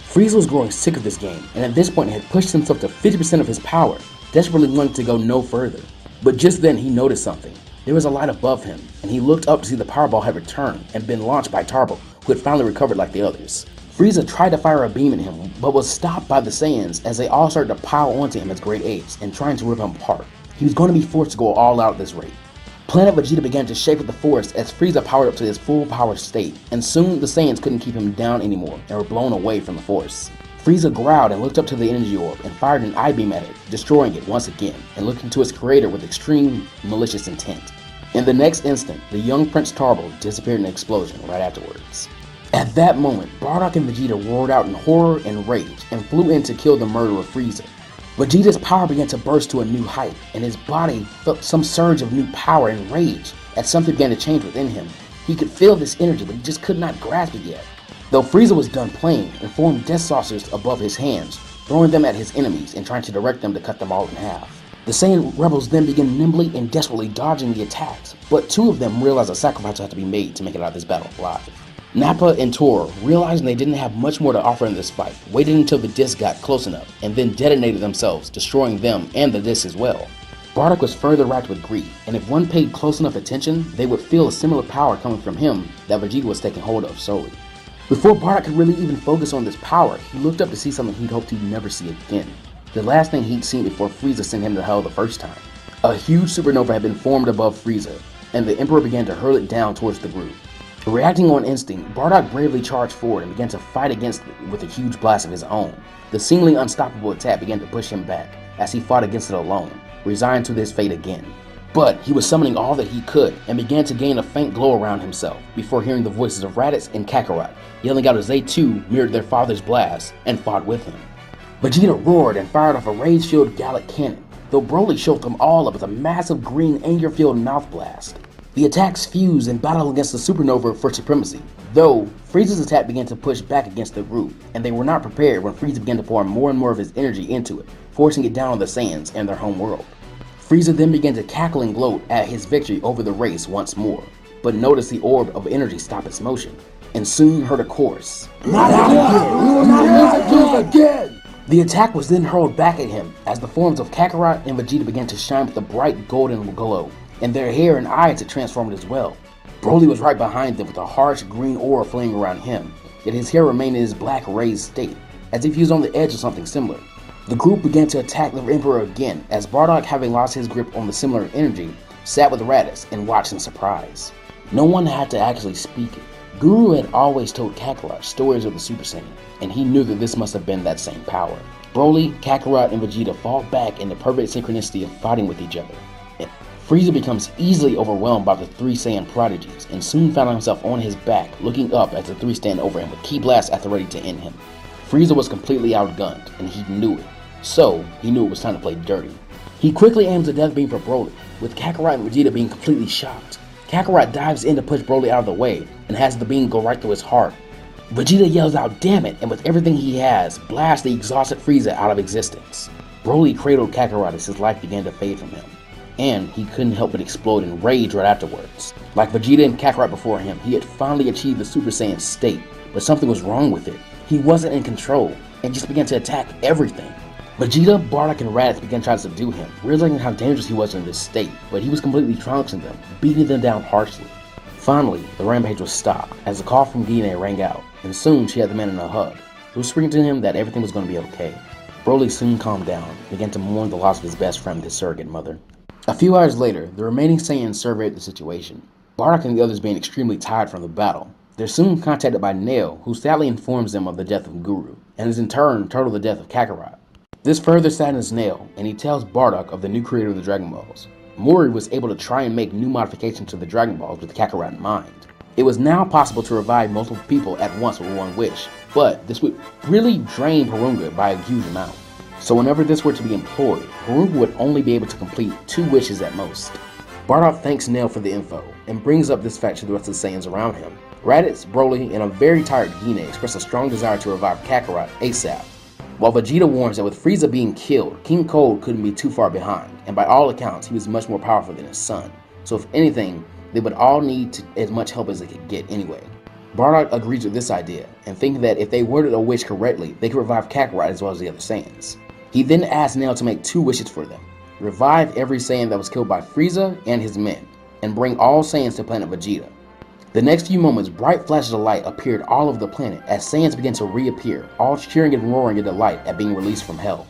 Frieza was growing sick of this game, and at this point had pushed himself to 50% of his power, desperately wanting to go no further. But just then he noticed something. There was a light above him, and he looked up to see the Powerball had returned and been launched by Tarbo, who had finally recovered like the others. Frieza tried to fire a beam at him, but was stopped by the Saiyans as they all started to pile onto him as great apes and trying to rip him apart. He was going to be forced to go all out at this rate. Planet Vegeta began to shake with the force as Frieza powered up to his full power state, and soon the Saiyans couldn't keep him down anymore and were blown away from the force. Frieza growled and looked up to the energy orb and fired an I-beam at it, destroying it once again, and looking to its creator with extreme malicious intent. In the next instant, the young Prince Tarbo disappeared in an explosion right afterwards. At that moment, Bardock and Vegeta roared out in horror and rage and flew in to kill the murderer Frieza. Vegeta's power began to burst to a new height, and his body felt some surge of new power and rage as something began to change within him. He could feel this energy, but he just could not grasp it yet. Though Frieza was done playing and formed death saucers above his hands, throwing them at his enemies and trying to direct them to cut them all in half. The Saiyan rebels then began nimbly and desperately dodging the attacks, but two of them realized a sacrifice had to be made to make it out of this battle alive. Nappa and Tor, realizing they didn't have much more to offer in this fight, waited until the disc got close enough and then detonated themselves, destroying them and the disc as well. Bardock was further racked with grief, and if one paid close enough attention, they would feel a similar power coming from him that Vegeta was taking hold of solely. Before Bardock could really even focus on this power, he looked up to see something he'd hoped he'd never see again. The last thing he'd seen before Frieza sent him to hell the first time. A huge supernova had been formed above Frieza, and the Emperor began to hurl it down towards the group. Reacting on instinct, Bardock bravely charged forward and began to fight against it with a huge blast of his own. The seemingly unstoppable attack began to push him back as he fought against it alone, resigned to his fate again. But he was summoning all that he could and began to gain a faint glow around himself before hearing the voices of Raditz and Kakarot yelling out as they too mirrored their father's blast and fought with him. Vegeta roared and fired off a rage-filled Gallic cannon, though Broly showed them all up with a massive green anger-filled mouth blast. The attacks fused and battled against the supernova for supremacy, though Frieza's attack began to push back against the group, and they were not prepared when Frieza began to pour more and more of his energy into it, forcing it down on the Saiyans and their home world. Frieza then began to cackle and gloat at his victory over the race once more, but noticed the orb of energy stop its motion, and soon heard a chorus. Not again! We will not lose again! The attack was then hurled back at him as the forms of Kakarot and Vegeta began to shine with a bright golden glow, and their hair and eyes had transformed as well. Broly was right behind them with a harsh green aura flaming around him, yet his hair remained in his black raised state, as if he was on the edge of something similar. The group began to attack the Emperor again, as Bardock, having lost his grip on the similar energy, sat with Raditz and watched in surprise. No one had to actually speak it. Guru had always told Kakarot stories of the Super Saiyan, and he knew that this must have been that same power. Broly, Kakarot, and Vegeta fall back in the perfect synchronicity of fighting with each other. Frieza becomes easily overwhelmed by the three Saiyan prodigies, and soon found himself on his back, looking up as the three stand over him with ki blasts at the ready to end him. Frieza was completely outgunned, and he knew it, so he knew it was time to play dirty. He quickly aims a death beam for Broly, with Kakarot and Vegeta being completely shocked. Kakarot dives in to push Broly out of the way, and has the beam go right through his heart. Vegeta yells out, "Damn it," and with everything he has, blasts the exhausted Frieza out of existence. Broly cradled Kakarot as his life began to fade from him, and he couldn't help but explode in rage right afterwards. Like Vegeta and Kakarot before him, he had finally achieved the Super Saiyan state, but something was wrong with it. He wasn't in control, and just began to attack everything. Vegeta, Bardock, and Raditz began trying to subdue him, realizing how dangerous he was in this state, but he was completely trouncing them, beating them down harshly. Finally, the rampage was stopped, as the call from Gine rang out, and soon she had the man in a hug, whispering to him that everything was going to be okay. Broly soon calmed down, and began to mourn the loss of his best friend, his surrogate mother. A few hours later, the remaining Saiyans surveyed the situation. Bardock and the others being extremely tired from the battle. They're soon contacted by Nail, who sadly informs them of the death of Guru, and is in turn told of the death of Kakarot. This further saddens Nail, and he tells Bardock of the new creator of the Dragon Balls. Mori was able to try and make new modifications to the Dragon Balls with Kakarot in mind. It was now possible to revive multiple people at once with one wish, but this would really drain Porunga by a huge amount. So whenever this were to be employed, Haruka would only be able to complete 2 wishes at most. Bardock thanks Nail for the info, and brings up this fact to the rest of the Saiyans around him. Raditz, Broly, and a very tired Gine express a strong desire to revive Kakarot ASAP, while Vegeta warns that with Frieza being killed, King Cold couldn't be too far behind, and by all accounts he was much more powerful than his son, so if anything, they would all need as much help as they could get anyway. Bardock agrees with this idea, and thinking that if they worded a wish correctly, they could revive Kakarot as well as the other Saiyans. He then asks Nail to make 2 wishes for them. Revive every Saiyan that was killed by Frieza and his men, and bring all Saiyans to planet Vegeta. The next few moments, bright flashes of light appeared all over the planet as Saiyans began to reappear, all cheering and roaring in delight at being released from hell.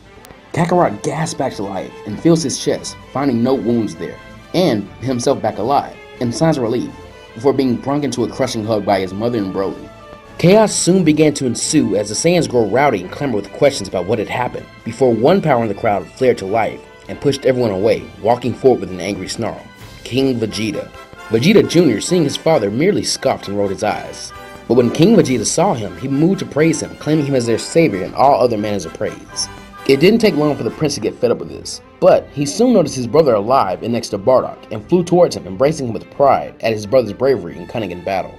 Kakarot gasps back to life and feels his chest, finding no wounds there, and himself back alive, and signs of relief, before being brung into a crushing hug by his mother and Broly. Chaos soon began to ensue as the Saiyans grew rowdy and clamored with questions about what had happened, before one power in the crowd flared to life and pushed everyone away, walking forward with an angry snarl. King Vegeta. Vegeta Jr., seeing his father, merely scoffed and rolled his eyes. But when King Vegeta saw him, he moved to praise him, claiming him as their savior and all other manners of praise. It didn't take long for the prince to get fed up with this, but he soon noticed his brother alive and next to Bardock, and flew towards him, embracing him with pride at his brother's bravery and cunning in battle.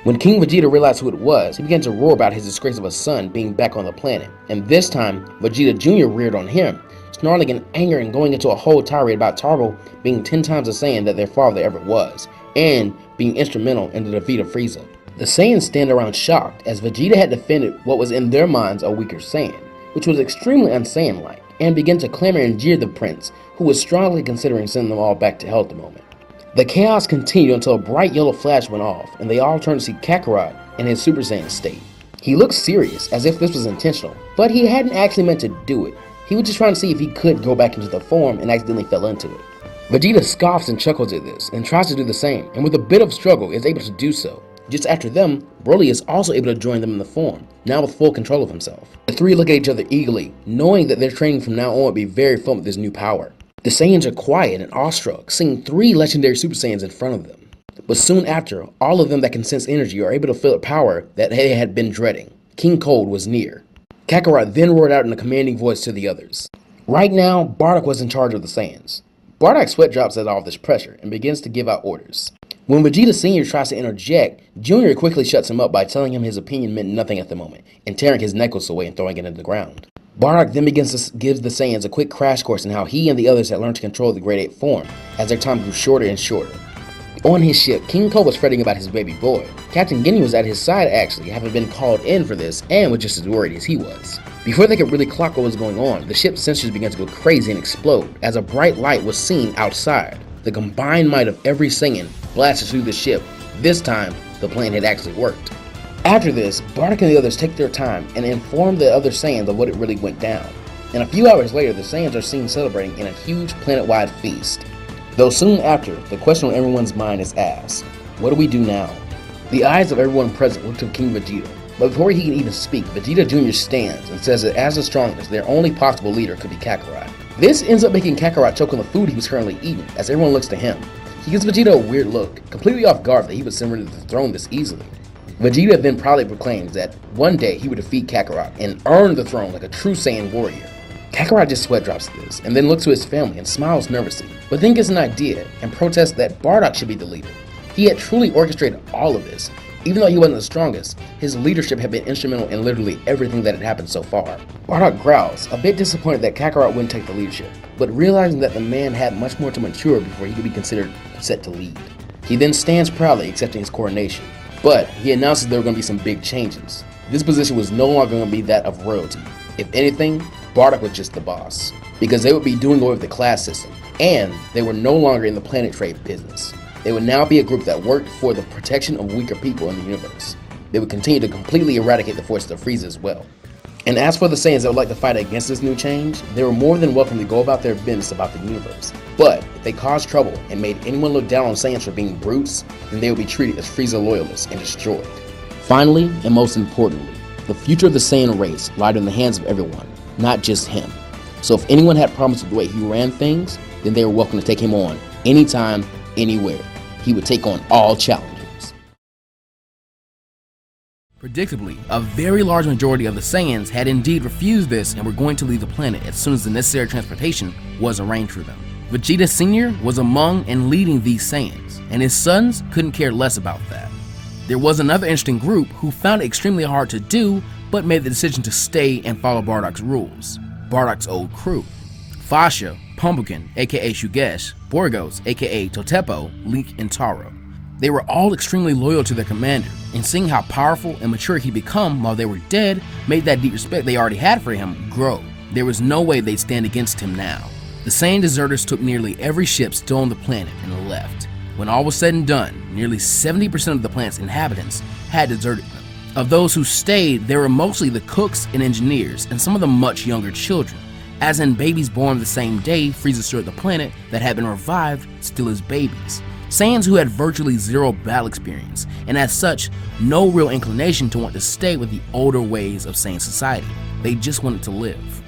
When King Vegeta realized who it was, he began to roar about his disgrace of a son being back on the planet, and this time, Vegeta Jr. reared on him, snarling in anger and going into a whole tirade about Turbo being 10 times the Saiyan that their father ever was, and being instrumental in the defeat of Frieza. The Saiyans stand around shocked, as Vegeta had defended what was in their minds a weaker Saiyan, which was extremely un-Saiyan-like, and began to clamor and jeer the prince, who was strongly considering sending them all back to hell at the moment. The chaos continued until a bright yellow flash went off, and they all turned to see Kakarot in his Super Saiyan state. He looked serious, as if this was intentional, but he hadn't actually meant to do it. He was just trying to see if he could go back into the form and accidentally fell into it. Vegeta scoffs and chuckles at this, and tries to do the same, and with a bit of struggle is able to do so. Just after them, Broly is also able to join them in the form, now with full control of himself. The three look at each other eagerly, knowing that their training from now on would be very fun with this new power. The Saiyans are quiet and awestruck, seeing 3 legendary Super Saiyans in front of them. But soon after, all of them that can sense energy are able to feel a power that they had been dreading. King Cold was near. Kakarot then roared out in a commanding voice to the others. Right now, Bardock was in charge of the Saiyans. Bardock's sweat drops at all this pressure and begins to give out orders. When Vegeta Sr. tries to interject, Jr. quickly shuts him up by telling him his opinion meant nothing at the moment, and tearing his necklace away and throwing it into the ground. Bardock then begins to give the Saiyans a quick crash course in how he and the others had learned to control the Grade 8 form, as their time grew shorter and shorter. On his ship, King Cold was fretting about his baby boy. Captain Ginyu was at his side actually, having been called in for this, and was just as worried as he was. Before they could really clock what was going on, the ship's sensors began to go crazy and explode, as a bright light was seen outside. The combined might of every Saiyan blasted through the ship. This time, the plan had actually worked. After this, Bardock and the others take their time and inform the other Saiyans of what it really went down. And a few hours later, the Saiyans are seen celebrating in a huge planet-wide feast. Though soon after, the question on everyone's mind is asked, what do we do now? The eyes of everyone present look to King Vegeta, but before he can even speak, Vegeta Jr. stands and says that as the strongest, their only possible leader could be Kakarot. This ends up making Kakarot choke on the food he was currently eating, as everyone looks to him. He gives Vegeta a weird look, completely off guard that he would surrender the throne this easily. Vegeta then proudly proclaims that one day he would defeat Kakarot and earn the throne like a true Saiyan warrior. Kakarot just sweat drops this, and then looks to his family and smiles nervously, but then gets an idea and protests that Bardock should be the leader. He had truly orchestrated all of this. Even though he wasn't the strongest, his leadership had been instrumental in literally everything that had happened so far. Bardock growls, a bit disappointed that Kakarot wouldn't take the leadership, but realizing that the man had much more to mature before he could be considered set to lead. He then stands proudly accepting his coronation, but he announces there were going to be some big changes. This position was no longer going to be that of royalty. If anything, Bardock was just the boss, because they would be doing away with the class system, and they were no longer in the planet trade business. They would now be a group that worked for the protection of weaker people in the universe. They would continue to completely eradicate the forces of Frieza as well. And as for the Saiyans that would like to fight against this new change, they were more than welcome to go about their business about the universe. But if they caused trouble and made anyone look down on Saiyans for being brutes, then they would be treated as Frieza loyalists and destroyed. Finally, and most importantly, the future of the Saiyan race lied in the hands of everyone, not just him. So if anyone had problems with the way he ran things, then they were welcome to take him on, anytime, anywhere. He would take on all challenges. Predictably, a very large majority of the Saiyans had indeed refused this and were going to leave the planet as soon as the necessary transportation was arranged for them. Vegeta Sr. was among and leading these Saiyans, and his sons couldn't care less about that. There was another interesting group who found it extremely hard to do, but made the decision to stay and follow Bardock's rules. Bardock's old crew: Hvshrt, Pumpkin, aka Shugesh, Borgos, aka Totepo, Link, and Taro. They were all extremely loyal to their commander, and seeing how powerful and mature he'd become while they were dead made that deep respect they already had for him grow. There was no way they'd stand against him now. The Saiyan deserters took nearly every ship still on the planet and left. When all was said and done, nearly 70% of the planet's inhabitants had deserted them. Of those who stayed, there were mostly the cooks and engineers, and some of the much younger children, as in babies born the same day Frieza destroyed the planet that had been revived still as babies. Saiyans who had virtually zero battle experience, and as such, no real inclination to want to stay with the older ways of Saiyan society. They just wanted to live.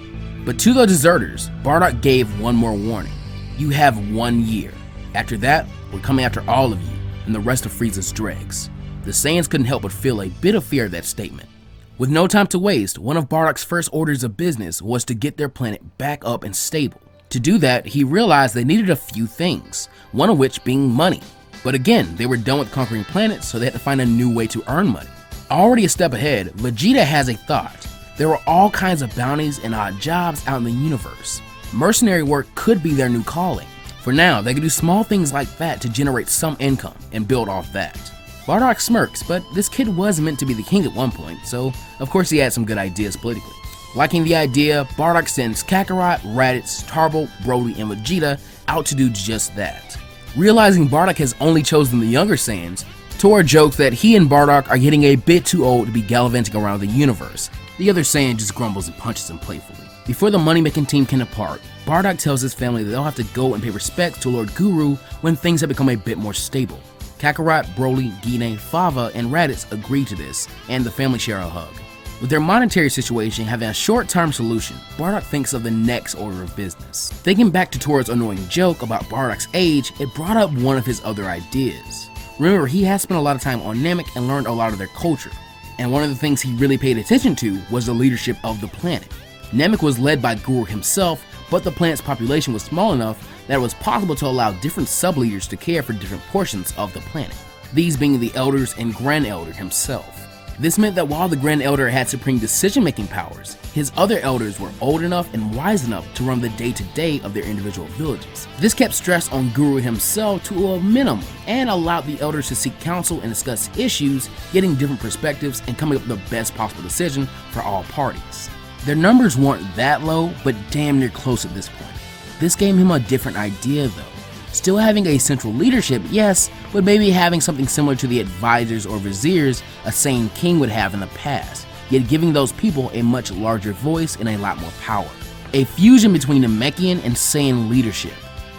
But to the deserters, Bardock gave one more warning. You have 1 year. After that, we're coming after all of you and the rest of Frieza's dregs. The Saiyans couldn't help but feel a bit of fear at that statement. With no time to waste, one of Bardock's first orders of business was to get their planet back up and stable. To do that, he realized they needed a few things, one of which being money. But again, they were done with conquering planets, so they had to find a new way to earn money. Already a step ahead, Vegeta has a thought. There were all kinds of bounties and odd jobs out in the universe. Mercenary work could be their new calling. For now, they could do small things like that to generate some income and build off that. Bardock smirks, but this kid was meant to be the king at one point, so of course he had some good ideas politically. Liking the idea, Bardock sends Kakarot, Raditz, Tarble, Broly, and Vegeta out to do just that. Realizing Bardock has only chosen the younger Saiyans, Tora jokes that he and Bardock are getting a bit too old to be gallivanting around the universe. The other Saiyan just grumbles and punches him playfully. Before the money-making team can depart, Bardock tells his family that they'll have to go and pay respects to Lord Guru when things have become a bit more stable. Kakarot, Broly, Gine, Fava, and Raditz agree to this, and the family share a hug. With their monetary situation having a short-term solution, Bardock thinks of the next order of business. Thinking back to Tora's annoying joke about Bardock's age, it brought up one of his other ideas. Remember, he had spent a lot of time on Namek and learned a lot of their culture, and one of the things he really paid attention to was the leadership of the planet. Namek was led by Guru himself, but the planet's population was small enough that it was possible to allow different sub-leaders to care for different portions of the planet, these being the elders and Grand Elder himself. This meant that while the Grand Elder had supreme decision-making powers, his other elders were old enough and wise enough to run the day-to-day of their individual villages. This kept stress on Guru himself to a minimum and allowed the elders to seek counsel and discuss issues, getting different perspectives and coming up with the best possible decision for all parties. Their numbers weren't that low, but damn near close at this point. This gave him a different idea though. Still having a central leadership, yes, but maybe having something similar to the advisors or viziers a Saiyan king would have in the past, yet giving those people a much larger voice and a lot more power. A fusion between Namekian and Saiyan leadership.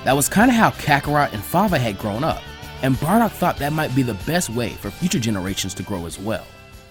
That was kinda how Kakarot and Fava had grown up, and Bardock thought that might be the best way for future generations to grow as well.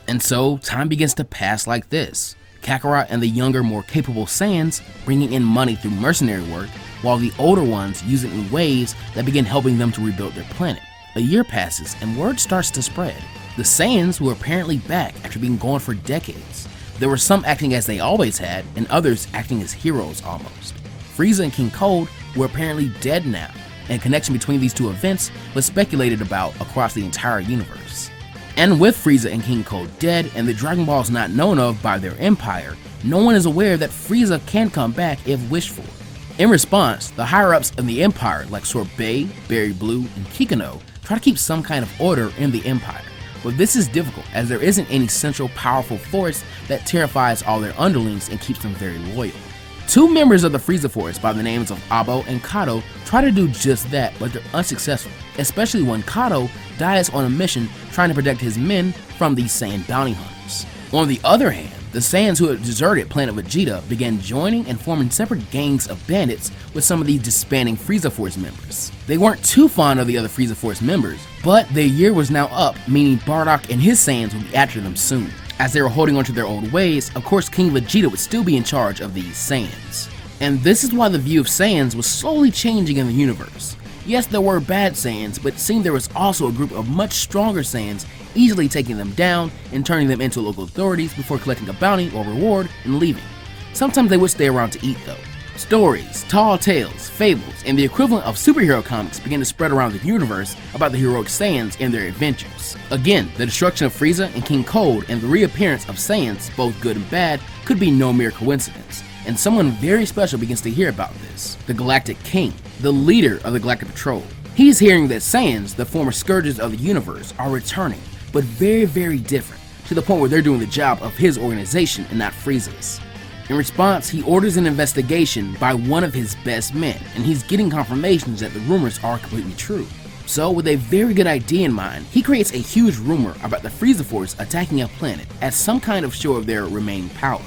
And so, time begins to pass like this. Kakarot and the younger, more capable Saiyans bringing in money through mercenary work, while the older ones use it in ways that begin helping them to rebuild their planet. A year passes and word starts to spread. The Saiyans were apparently back after being gone for decades. There were some acting as they always had, and others acting as heroes almost. Frieza and King Cold were apparently dead now, and connection between these two events was speculated about across the entire universe. And with Frieza and King Cold dead and the Dragon Balls not known of by their empire, no one is aware that Frieza can come back if wished for. In response, the higher-ups in the empire like Sorbet, Berry Blue, and Kikano try to keep some kind of order in the empire, but this is difficult as there isn't any central powerful force that terrifies all their underlings and keeps them very loyal. Two members of the Frieza Force by the names of Abo and Kato try to do just that, but they're unsuccessful, especially when Kato dies on a mission trying to protect his men from these Saiyan bounty hunters. On the other hand, the Saiyans who had deserted Planet Vegeta began joining and forming separate gangs of bandits with some of these disbanding Frieza Force members. They weren't too fond of the other Frieza Force members, but their year was now up, meaning Bardock and his Saiyans would be after them soon. As they were holding onto their old ways, of course King Vegeta would still be in charge of these Saiyans. And this is why the view of Saiyans was slowly changing in the universe. Yes, there were bad Saiyans, but it seemed there was also a group of much stronger Saiyans easily taking them down and turning them into local authorities before collecting a bounty or reward and leaving. Sometimes they would stay around to eat though. Stories, tall tales, fables, and the equivalent of superhero comics began to spread around the universe about the heroic Saiyans and their adventures. Again, the destruction of Frieza and King Cold and the reappearance of Saiyans, both good and bad, could be no mere coincidence. And someone very special begins to hear about this. The Galactic King, the leader of the Galactic Patrol. He's hearing that Saiyans, the former scourges of the universe, are returning, but very different, to the point where they're doing the job of his organization and not Frieza's. In response, he orders an investigation by one of his best men, and he's getting confirmations that the rumors are completely true. So, with a very good idea in mind, he creates a huge rumor about the Frieza Force attacking a planet as some kind of show of their remaining power.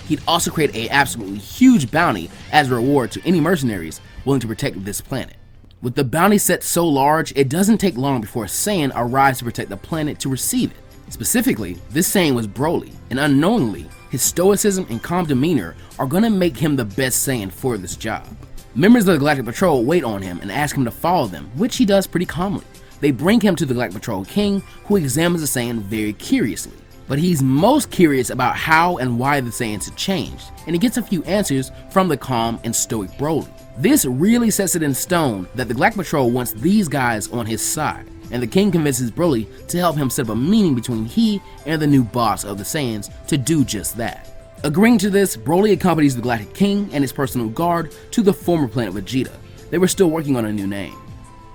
He'd also create an absolutely huge bounty as a reward to any mercenaries willing to protect this planet. With the bounty set so large, it doesn't take long before a Saiyan arrives to protect the planet to receive it. Specifically, this Saiyan was Broly, and unknowingly, his stoicism and calm demeanor are going to make him the best Saiyan for this job. Members of the Galactic Patrol wait on him and ask him to follow them, which he does pretty calmly. They bring him to the Galactic Patrol King, who examines the Saiyan very curiously. But he's most curious about how and why the Saiyans had changed, and he gets a few answers from the calm and stoic Broly. This really sets it in stone that the Galactic Patrol wants these guys on his side, and the King convinces Broly to help him set up a meeting between he and the new boss of the Saiyans to do just that. Agreeing to this, Broly accompanies the Galactic King and his personal guard to the former planet Vegeta. They were still working on a new name.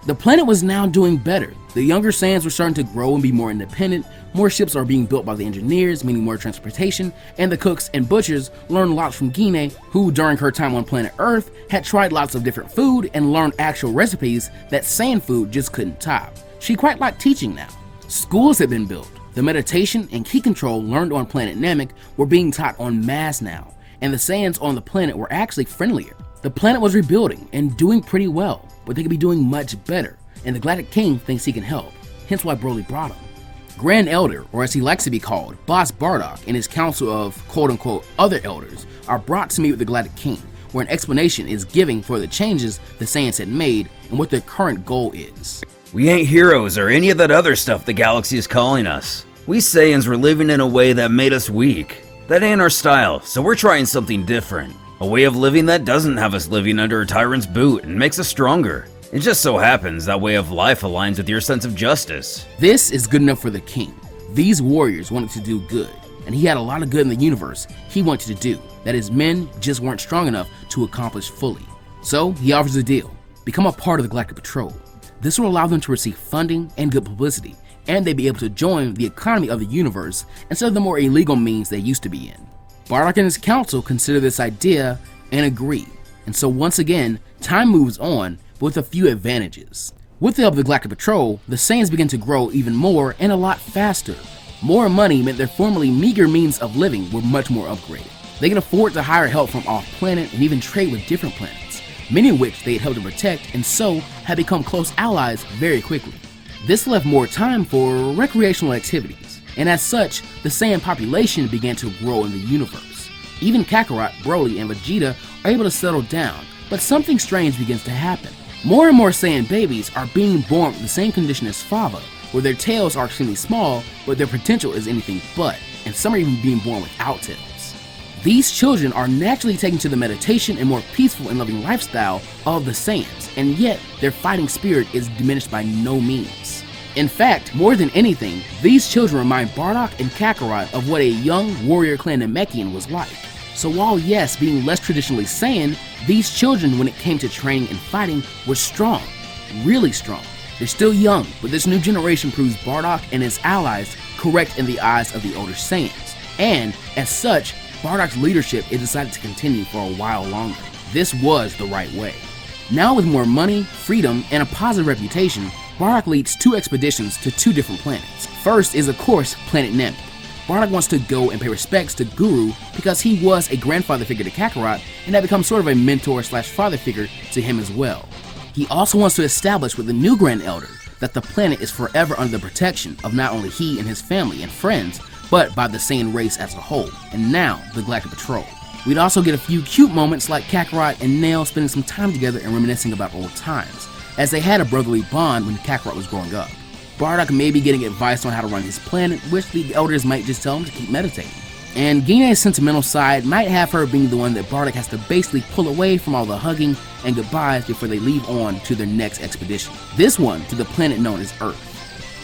The planet was now doing better. The younger Saiyans were starting to grow and be more independent, more ships are being built by the engineers, meaning more transportation, and the cooks and butchers learned lots from Gine, who during her time on planet Earth had tried lots of different food and learned actual recipes that Saiyan food just couldn't top. She quite liked teaching now. Schools had been built. The meditation and ki control learned on planet Namek were being taught en masse now, and the Saiyans on the planet were actually friendlier. The planet was rebuilding and doing pretty well, but they could be doing much better, and the Galactic King thinks he can help, hence why Broly brought him. Grand Elder, or as he likes to be called, Boss Bardock, and his council of quote-unquote other elders are brought to meet with the Galactic King, where an explanation is given for the changes the Saiyans had made and what their current goal is. We ain't heroes or any of that other stuff the galaxy is calling us. We Saiyans were living in a way that made us weak. That ain't our style, so we're trying something different. A way of living that doesn't have us living under a tyrant's boot and makes us stronger. It just so happens that way of life aligns with your sense of justice. This is good enough for the king. These warriors wanted to do good, and he had a lot of good in the universe he wanted to do that his men just weren't strong enough to accomplish fully. So he offers a deal: become a part of the Galactic Patrol. This will allow them to receive funding and good publicity, and they'd be able to join the economy of the universe instead of the more illegal means they used to be in. Bardock and his council consider this idea and agree, and so once again, time moves on, but with a few advantages. With the help of the Galactic Patrol, the Saiyans begin to grow even more and a lot faster. More money meant their formerly meager means of living were much more upgraded. They can afford to hire help from off-planet and even trade with different planets, many of which they had helped to protect and so had become close allies very quickly. This left more time for recreational activities, and as such, the Saiyan population began to grow in the universe. Even Kakarot, Broly, and Vegeta are able to settle down, but something strange begins to happen. More and more Saiyan babies are being born with the same condition as Fava, where their tails are extremely small, but their potential is anything but, and some are even being born without tails. These children are naturally taken to the meditation and more peaceful and loving lifestyle of the Saiyans, and yet their fighting spirit is diminished by no means. In fact, more than anything, these children remind Bardock and Kakarot of what a young warrior clan Namekian was like. So while yes, being less traditionally Saiyan, these children when it came to training and fighting were strong, really strong. They're still young, but this new generation proves Bardock and his allies correct in the eyes of the older Saiyans. And as such, Bardock's leadership is decided to continue for a while longer. This was the right way. Now with more money, freedom, and a positive reputation, Bardock leads 2 expeditions to 2 different planets. First is of course planet Namek. Bardock wants to go and pay respects to Guru because he was a grandfather figure to Kakarot and had become sort of a mentor / father figure to him as well. He also wants to establish with the new Grand Elder that the planet is forever under the protection of not only he and his family and friends, but by the Saiyan race as a whole, and now the Galactic Patrol. We'd also get a few cute moments like Kakarot and Nail spending some time together and reminiscing about old times, as they had a brotherly bond when Kakarot was growing up. Bardock may be getting advice on how to run his planet, which the elders might just tell him to keep meditating. And Gine's sentimental side might have her being the one that Bardock has to basically pull away from all the hugging and goodbyes before they leave on to their next expedition. This one to the planet known as Earth.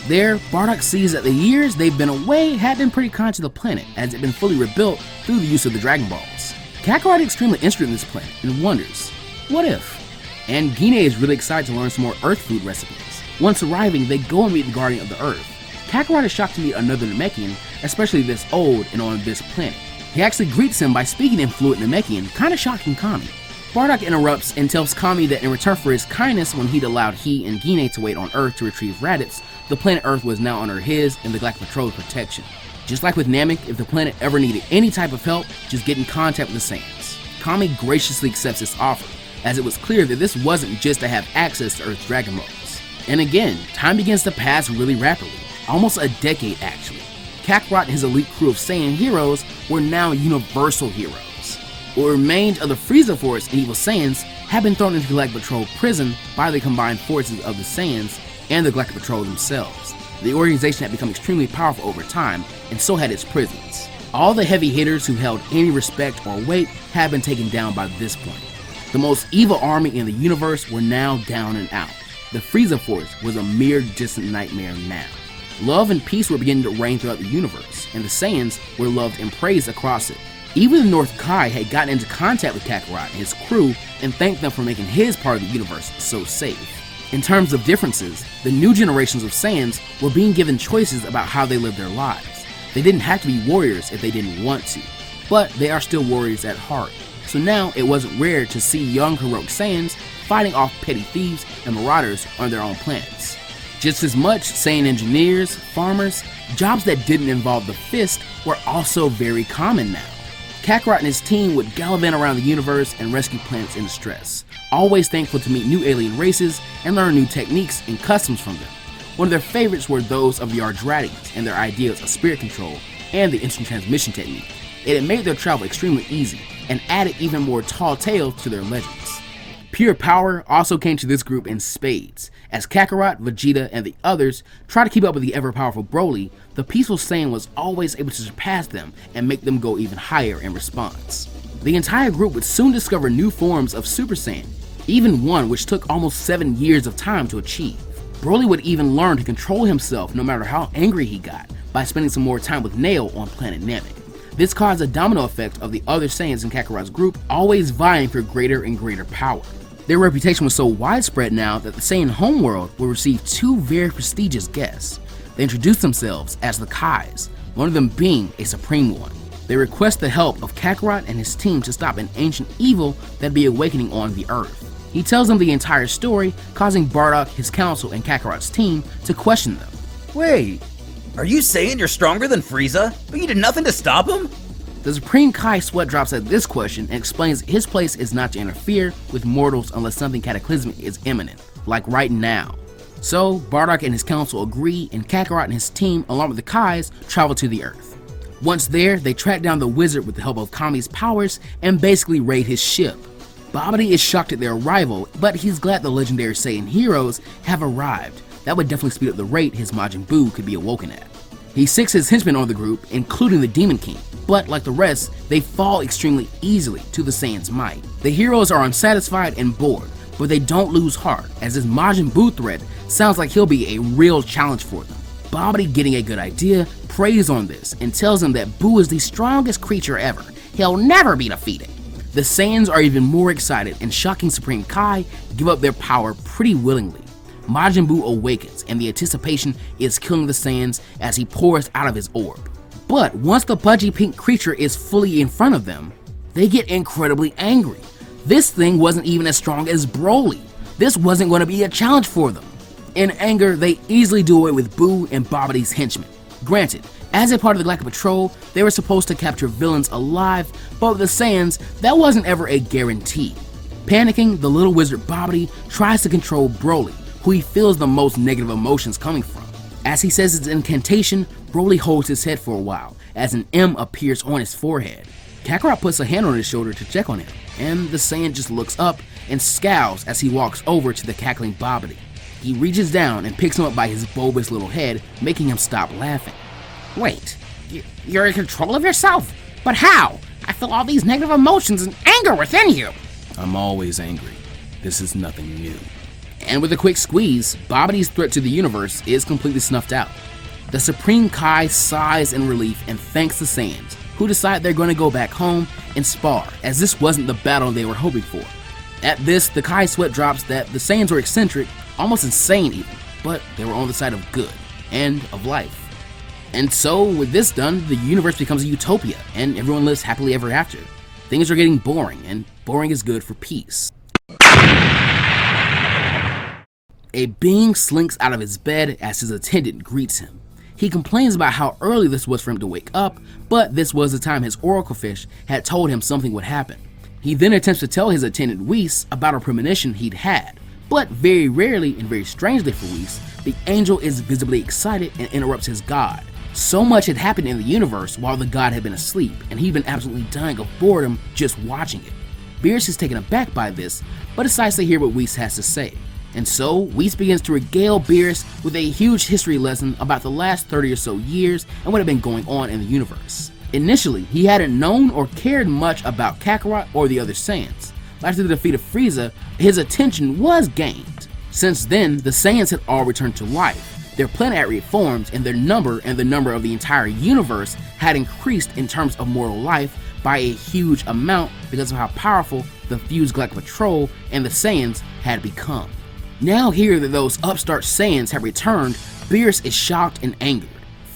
There, Bardock sees that the years they've been away had been pretty kind to the planet, as it had been fully rebuilt through the use of the Dragon Balls. Kakarot is extremely interested in this planet and wonders, what if? And Gine is really excited to learn some more Earth food recipes. Once arriving, they go and meet the Guardian of the Earth. Kakarot is shocked to meet another Namekian, especially this old and on this planet. He actually greets him by speaking in fluent Namekian, kinda shocking Kami. Bardock interrupts and tells Kami that in return for his kindness when he'd allowed he and Gine to wait on Earth to retrieve Raditz, the planet Earth was now under his and the Galactic Patrol's protection. Just like with Namek, if the planet ever needed any type of help, just get in contact with the Saiyans. Kami graciously accepts this offer, as it was clear that this wasn't just to have access to Earth's Dragon Balls. And again, time begins to pass really rapidly, almost a decade actually. Kakarot and his elite crew of Saiyan heroes were now universal heroes. What remained of the Frieza Force and Evil Saiyans had been thrown into the Galactic Patrol prison by the combined forces of the Saiyans and the Galactic Patrol themselves. The organization had become extremely powerful over time, and so had its prisons. All the heavy hitters who held any respect or weight had been taken down by this point. The most evil army in the universe were now down and out. The Frieza Force was a mere distant nightmare now. Love and peace were beginning to reign throughout the universe, and the Saiyans were loved and praised across it. Even the North Kai had gotten into contact with Kakarot and his crew and thanked them for making his part of the universe so safe. In terms of differences, the new generations of Saiyans were being given choices about how they lived their lives. They didn't have to be warriors if they didn't want to, but they are still warriors at heart. So now it wasn't rare to see young heroic Saiyans fighting off petty thieves and marauders on their own planets. Just as much, Saiyan engineers, farmers, jobs that didn't involve the fist were also very common now. Kakarot and his team would gallivant around the universe and rescue planets in distress, always thankful to meet new alien races and learn new techniques and customs from them. One of their favorites were those of the Ardrattians and their ideas of spirit control and the instant transmission technique. It had made their travel extremely easy and added even more tall tales to their legends. Pure power also came to this group in spades. As Kakarot, Vegeta, and the others tried to keep up with the ever-powerful Broly, the peaceful Saiyan was always able to surpass them and make them go even higher in response. The entire group would soon discover new forms of Super Saiyan, even one which took almost 7 years of time to achieve. Broly would even learn to control himself no matter how angry he got by spending some more time with Nail on planet Namek. This caused a domino effect of the other Saiyans in Kakarot's group always vying for greater and greater power. Their reputation was so widespread now that the Saiyan homeworld would receive 2 very prestigious guests. They introduced themselves as the Kais, one of them being a supreme one. They request the help of Kakarot and his team to stop an ancient evil that'd be awakening on the Earth. He tells them the entire story, causing Bardock, his council, and Kakarot's team to question them. Wait, are you saying you're stronger than Frieza, but you did nothing to stop him? The Supreme Kai sweat drops at this question and explains his place is not to interfere with mortals unless something cataclysmic is imminent, like right now. So, Bardock and his council agree, and Kakarot and his team, along with the Kais, travel to the Earth. Once there, they track down the wizard with the help of Kami's powers and basically raid his ship. Babidi is shocked at their arrival, but he's glad the legendary Saiyan heroes have arrived. That would definitely speed up the rate his Majin Buu could be awoken at. He sicks his henchmen on the group, including the Demon King, but like the rest, they fall extremely easily to the Saiyan's might. The heroes are unsatisfied and bored, but they don't lose heart, as this Majin Buu threat sounds like he'll be a real challenge for them. Babidi, getting a good idea, preys on this and tells him that Buu is the strongest creature ever. He'll never be defeated. The Saiyans are even more excited, and shocking Supreme Kai give up their power pretty willingly. Majin Buu awakens, and the anticipation is killing the Saiyans as he pours out of his orb. But once the pudgy pink creature is fully in front of them, they get incredibly angry. This thing wasn't even as strong as Broly. This wasn't going to be a challenge for them. In anger, they easily do away with Buu and Babidi's henchmen. Granted, as a part of the Galactic Patrol, they were supposed to capture villains alive, but with the Saiyans, that wasn't ever a guarantee. Panicking, the little wizard Babidi tries to control Broly, who he feels the most negative emotions coming from. As he says his incantation, Broly holds his head for a while, as an M appears on his forehead. Kakarot puts a hand on his shoulder to check on him, and the Saiyan just looks up and scowls as he walks over to the cackling Babidi. He reaches down and picks him up by his bulbous little head, making him stop laughing. Wait, you're in control of yourself? But how? I feel all these negative emotions and anger within you. I'm always angry. This is nothing new. And with a quick squeeze, Babidi's threat to the universe is completely snuffed out. The Supreme Kai sighs in relief and thanks the Saiyans, who decide they're going to go back home and spar, as this wasn't the battle they were hoping for. At this, the Kai sweat drops that the Saiyans were eccentric, almost insane even, but they were on the side of good and of life. And so, with this done, the universe becomes a utopia, and everyone lives happily ever after. Things are getting boring, and boring is good for peace. A being slinks out of his bed as his attendant greets him. He complains about how early this was for him to wake up, but this was the time his oracle fish had told him something would happen. He then attempts to tell his attendant Whis about a premonition he'd had, but very rarely and very strangely for Whis, the angel is visibly excited and interrupts his god. So much had happened in the universe while the god had been asleep, and he'd been absolutely dying of boredom just watching it. Beerus is taken aback by this, but decides to hear what Whis has to say. And so, Whis begins to regale Beerus with a huge history lesson about the last 30 or so years and what had been going on in the universe. Initially, he hadn't known or cared much about Kakarot or the other Saiyans. After the defeat of Frieza, his attention was gained. Since then, the Saiyans had all returned to life. Their planet had reformed, and their number and the number of the entire universe had increased in terms of mortal life by a huge amount because of how powerful the Fused Galactic Patrol and the Saiyans had become. Now here that those upstart Saiyans have returned, Beerus is shocked and angered.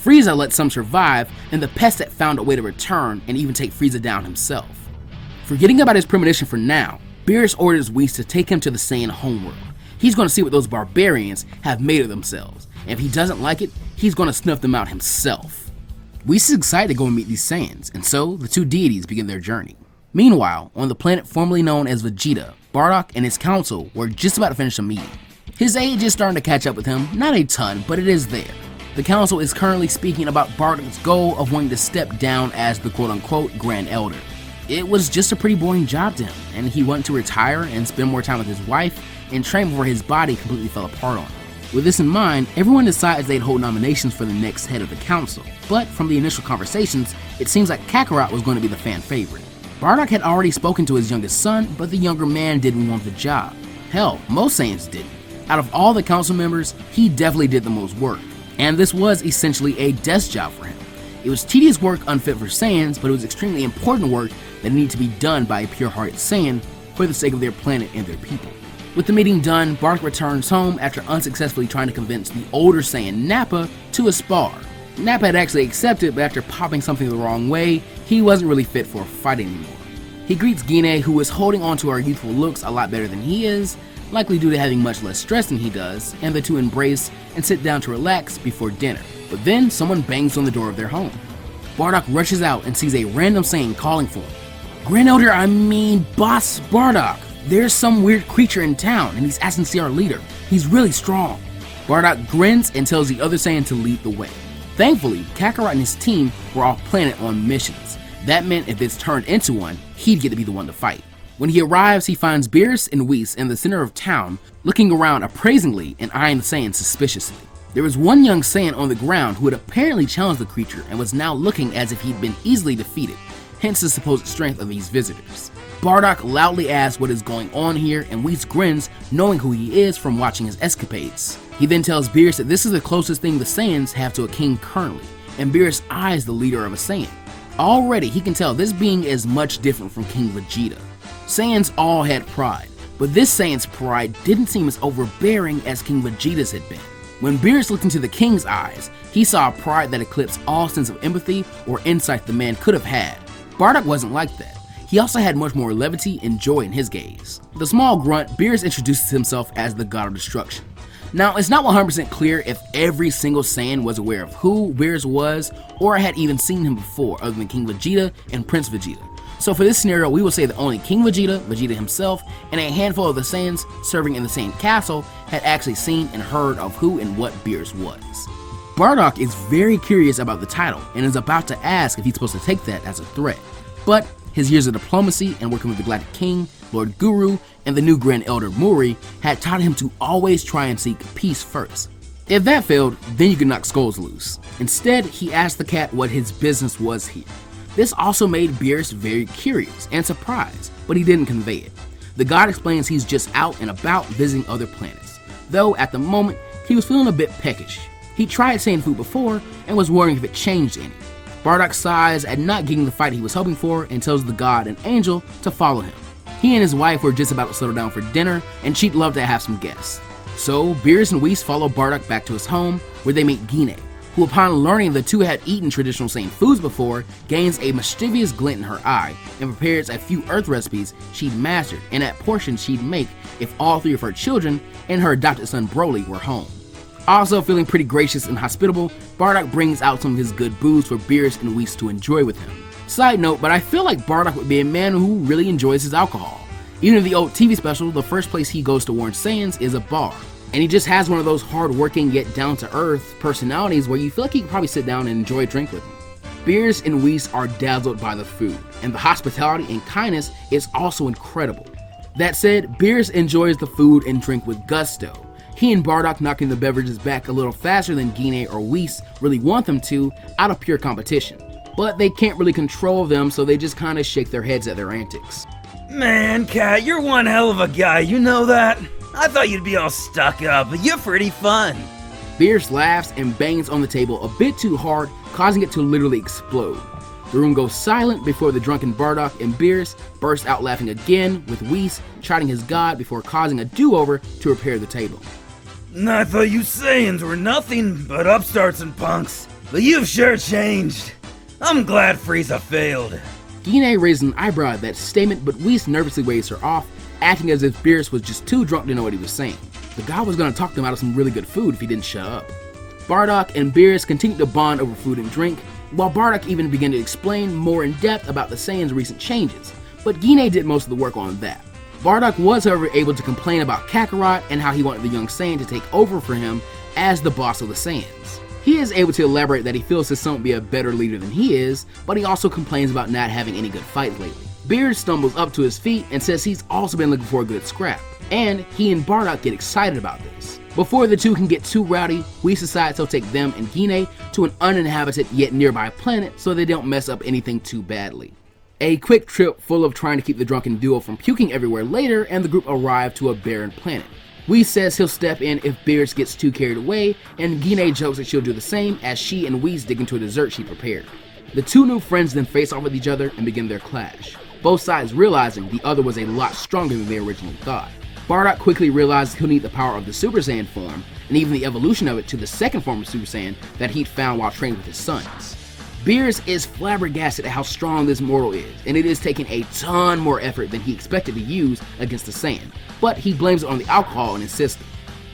Frieza let some survive, and the pest had found a way to return and even take Frieza down himself. Forgetting about his premonition for now, Beerus orders Whis to take him to the Saiyan homeworld. He's going to see what those barbarians have made of themselves, and if he doesn't like it, he's going to snuff them out himself. Whis is excited to go and meet these Saiyans, and so the two deities begin their journey. Meanwhile, on the planet formerly known as Vegeta, Bardock and his council were just about to finish a meeting. His age is starting to catch up with him, not a ton, but it is there. The council is currently speaking about Bardock's goal of wanting to step down as the quote-unquote Grand Elder. It was just a pretty boring job to him, and he wanted to retire and spend more time with his wife and train before his body completely fell apart on him. With this in mind, everyone decides they'd hold nominations for the next head of the council, but from the initial conversations, it seems like Kakarot was going to be the fan favorite. Bardock had already spoken to his youngest son, but the younger man didn't want the job. Hell, most Saiyans didn't. Out of all the council members, he definitely did the most work, and this was essentially a desk job for him. It was tedious work unfit for Saiyans, but it was extremely important work that needed to be done by a pure-hearted Saiyan for the sake of their planet and their people. With the meeting done, Bardock returns home after unsuccessfully trying to convince the older Saiyan Nappa to a spar. Nappa had actually accepted, but after popping something the wrong way, he wasn't really fit for a fight anymore. He greets Gine, who is holding on to her youthful looks a lot better than he is, likely due to having much less stress than he does, and the two embrace and sit down to relax before dinner. But then someone bangs on the door of their home. Bardock rushes out and sees a random Saiyan calling for him. Grand Elder, Boss Bardock. There's some weird creature in town and he's asking to see our leader. He's really strong. Bardock grins and tells the other Saiyan to lead the way. Thankfully, Kakarot and his team were off planet on missions. That meant if this turned into one, he'd get to be the one to fight. When he arrives, he finds Beerus and Whis in the center of town, looking around appraisingly and eyeing the Saiyans suspiciously. There was one young Saiyan on the ground who had apparently challenged the creature and was now looking as if he'd been easily defeated, hence the supposed strength of these visitors. Bardock loudly asks what is going on here, and Whis grins, knowing who he is from watching his escapades. He then tells Beerus that this is the closest thing the Saiyans have to a king currently, and Beerus eyes the leader of a Saiyan. Already, he can tell this being is much different from King Vegeta. Saiyans all had pride, but this Saiyan's pride didn't seem as overbearing as King Vegeta's had been. When Beerus looked into the king's eyes, he saw a pride that eclipsed all sense of empathy or insight the man could have had. Bardock wasn't like that. He also had much more levity and joy in his gaze. With a small grunt, Beerus introduces himself as the God of Destruction. Now, it's not 100% clear if every single Saiyan was aware of who Beerus was, or had even seen him before other than King Vegeta and Prince Vegeta. So for this scenario, we will say that only King Vegeta, Vegeta himself, and a handful of the Saiyans serving in the Saiyan castle had actually seen and heard of who and what Beerus was. Bardock is very curious about the title and is about to ask if he's supposed to take that as a threat, but his years of diplomacy and working with the Galactic King Lord Guru and the new Grand Elder Muri had taught him to always try and seek peace first. If that failed, then you could knock skulls loose. Instead, he asked the cat what his business was here. This also made Hvshrt very curious and surprised, but he didn't convey it. The god explains he's just out and about visiting other planets, though at the moment, he was feeling a bit peckish. He tried Saiyan food before and was wondering if it changed any. Bardock sighs at not getting the fight he was hoping for and tells the god and angel to follow him. He and his wife were just about to settle down for dinner, and she'd love to have some guests. So Hvshrt and Whis follow Bardock back to his home, where they meet Jdella, who upon learning the two had eaten traditional Saiyan foods before, gains a mischievous glint in her eye and prepares a few earth recipes she'd mastered and at portions she'd make if all three of her children and her adopted son Broly were home. Also feeling pretty gracious and hospitable, Bardock brings out some of his good booze for Hvshrt and Whis to enjoy with him. Side note, but I feel like Bardock would be a man who really enjoys his alcohol. Even in the old TV special, the first place he goes to warn Saiyans is a bar. And he just has one of those hard-working yet down-to-earth personalities where you feel like he could probably sit down and enjoy a drink with him. Hvshrt and Whis are dazzled by the food, and the hospitality and kindness is also incredible. That said, Hvshrt enjoys the food and drink with gusto. He and Bardock knocking the beverages back a little faster than Jdella or Whis really want them to out of pure competition. But they can't really control them, so they just kinda shake their heads at their antics. Man, Cat, you're one hell of a guy, you know that? I thought you'd be all stuck up, but you're pretty fun. Hvshrt laughs and bangs on the table a bit too hard, causing it to literally explode. The room goes silent before the drunken Bardock and Hvshrt burst out laughing again, with Whis chiding his god before causing a do-over to repair the table. I thought you Saiyans were nothing but upstarts and punks, but you've sure changed. I'm glad Frieza failed. Jdella raises an eyebrow at that statement, but Whis nervously waves her off, acting as if Hvshrt was just too drunk to know what he was saying. The god was going to talk them out of some really good food if he didn't shut up. Bardock and Hvshrt continue to bond over food and drink, while Bardock even began to explain more in depth about the Saiyans' recent changes, but Jdella did most of the work on that. Bardock was, however, able to complain about Kakarot and how he wanted the young Saiyan to take over for him as the boss of the Saiyans. He is able to elaborate that he feels his son will be a better leader than he is, but he also complains about not having any good fights lately. Hvshrt stumbles up to his feet and says he's also been looking for a good scrap, and he and Bardock get excited about this. Before the two can get too rowdy, Whis decides he'll take them and Jdella to an uninhabited yet nearby planet so they don't mess up anything too badly. A quick trip full of trying to keep the drunken duo from puking everywhere later, and the group arrive to a barren planet. Whis says he'll step in if Hvshrt gets too carried away, and Jdella jokes that she'll do the same as she and Whis dig into a dessert she prepared. The two new friends then face off with each other and begin their clash, both sides realizing the other was a lot stronger than they originally thought. Bardock quickly realizes he'll need the power of the Super Saiyan form, and even the evolution of it to the second form of Super Saiyan that he'd found while training with his sons. Hvshrt is flabbergasted at how strong this mortal is, and it is taking a ton more effort than he expected to use against the Saiyan, but he blames it on the alcohol and his system.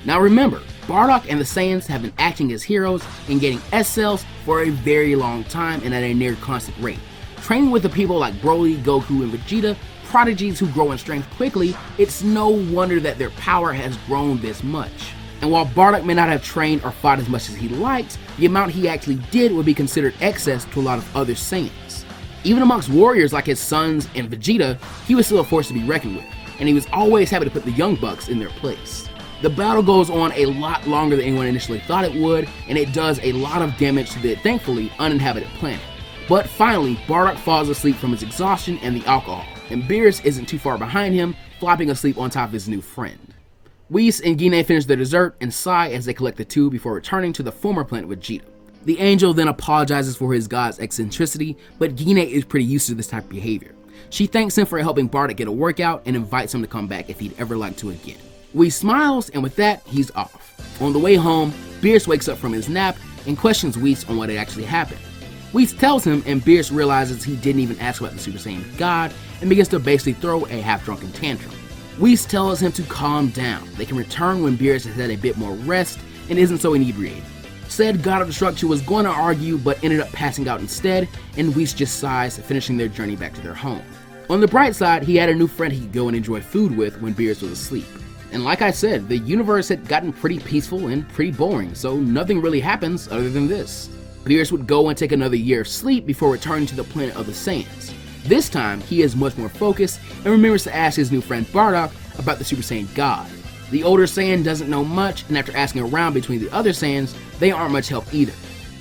Now remember, Bardock and the Saiyans have been acting as heroes and getting S-cells for a very long time and at a near constant rate. Training with the people like Broly, Goku, and Vegeta, prodigies who grow in strength quickly, it's no wonder that their power has grown this much. And while Bardock may not have trained or fought as much as he liked, the amount he actually did would be considered excess to a lot of other Saiyans. Even amongst warriors like his sons and Vegeta, he was still a force to be reckoned with, and he was always happy to put the young bucks in their place. The battle goes on a lot longer than anyone initially thought it would, and it does a lot of damage to the thankfully uninhabited planet. But finally, Bardock falls asleep from his exhaustion and the alcohol, and Hvshrt isn't too far behind him, flopping asleep on top of his new friend. Whis and Jdella finish their dessert and sigh as they collect the two before returning to the former planet with Jdella. The angel then apologizes for his god's eccentricity, but Jdella is pretty used to this type of behavior. She thanks him for helping Bardock get a workout and invites him to come back if he'd ever like to again. Whis smiles, and with that, he's off. On the way home, Hvshrt wakes up from his nap and questions Whis on what had actually happened. Whis tells him, and Hvshrt realizes he didn't even ask about the Super Saiyan God and begins to basically throw a half-drunken tantrum. Whis tells him to calm down. They can return when Hvshrt has had a bit more rest and isn't so inebriated. Said God of Destruction was going to argue but ended up passing out instead, and Whis just sighs, finishing their journey back to their home. On the bright side, he had a new friend he could go and enjoy food with when Hvshrt was asleep. And like I said, the universe had gotten pretty peaceful and pretty boring, so nothing really happens other than this. Hvshrt would go and take another year of sleep before returning to the planet of the Saiyans. This time, he is much more focused and remembers to ask his new friend Bardock about the Super Saiyan God. The older Saiyan doesn't know much, and after asking around between the other Saiyans, they aren't much help either.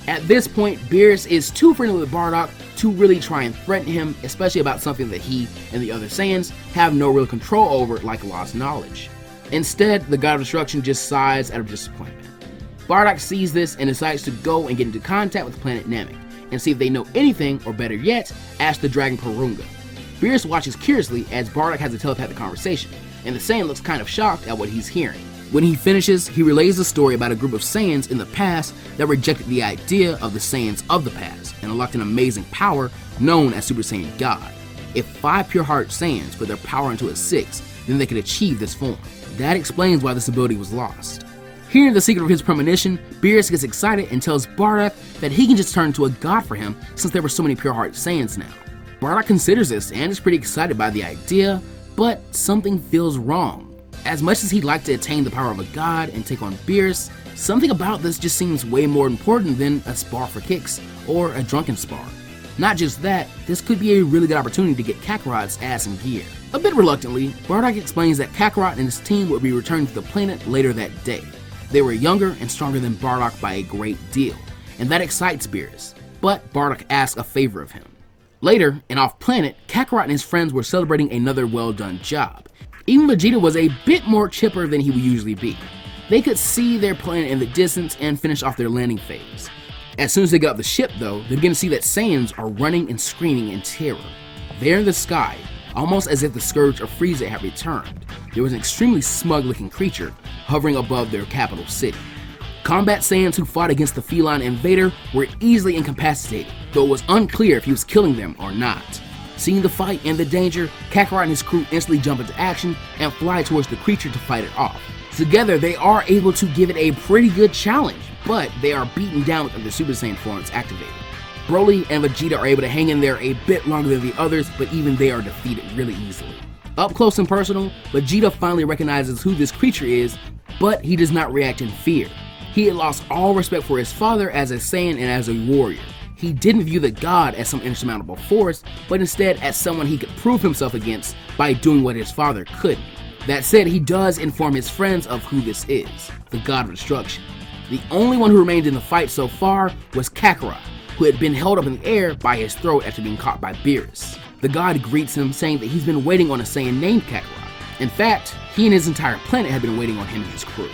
At this point, Beerus is too friendly with Bardock to really try and threaten him, especially about something that he and the other Saiyans have no real control over, like lost knowledge. Instead, the God of Destruction just sighs out of disappointment. Bardock sees this and decides to go and get into contact with planet Namek and see if they know anything, or better yet, ask the Dragon Purunga. Beerus watches curiously as Bardock has a telepathic conversation, and the Saiyan looks kind of shocked at what he's hearing. When he finishes, he relays a story about a group of Saiyans in the past that rejected the idea of the Saiyans of the past and unlocked an amazing power known as Super Saiyan God. If 5 pure heart Saiyans put their power into a 6, then they could achieve this form. That explains why this ability was lost. Hearing the secret of his premonition, Beerus gets excited and tells Bardock that he can just turn into a god for him since there were so many pure heart Saiyans now. Bardock considers this and is pretty excited by the idea, but something feels wrong. As much as he'd like to attain the power of a god and take on Beerus, something about this just seems way more important than a spar for kicks or a drunken spar. Not just that, this could be a really good opportunity to get Kakarot's ass in gear. A bit reluctantly, Bardock explains that Kakarot and his team will be returning to the planet later that day. They were younger and stronger than Bardock by a great deal, and that excites Beerus, but Bardock asks a favor of him. Later, and off-planet, Kakarot and his friends were celebrating another well-done job. Even Vegeta was a bit more chipper than he would usually be. They could see their planet in the distance and finish off their landing phase. As soon as they got off the ship though, they begin to see that Saiyans are running and screaming in terror. There in the sky, almost as if the Scourge of Frieza had returned, there was an extremely smug-looking creature hovering above their capital city. Combat Saiyans who fought against the feline invader were easily incapacitated, though it was unclear if he was killing them or not. Seeing the fight and the danger, Kakarot and his crew instantly jump into action and fly towards the creature to fight it off. Together, they are able to give it a pretty good challenge, but they are beaten down with their Super Saiyan forms activated. Broly and Vegeta are able to hang in there a bit longer than the others, but even they are defeated really easily. Up close and personal, Vegeta finally recognizes who this creature is, but he does not react in fear. He had lost all respect for his father as a Saiyan and as a warrior. He didn't view the god as some insurmountable force, but instead as someone he could prove himself against by doing what his father couldn't. That said, he does inform his friends of who this is, the God of Destruction. The only one who remained in the fight so far was Kakarot, who had been held up in the air by his throat after being caught by Beerus. The god greets him, saying that he's been waiting on a Saiyan named Kakarot. In fact, he and his entire planet had been waiting on him and his crew.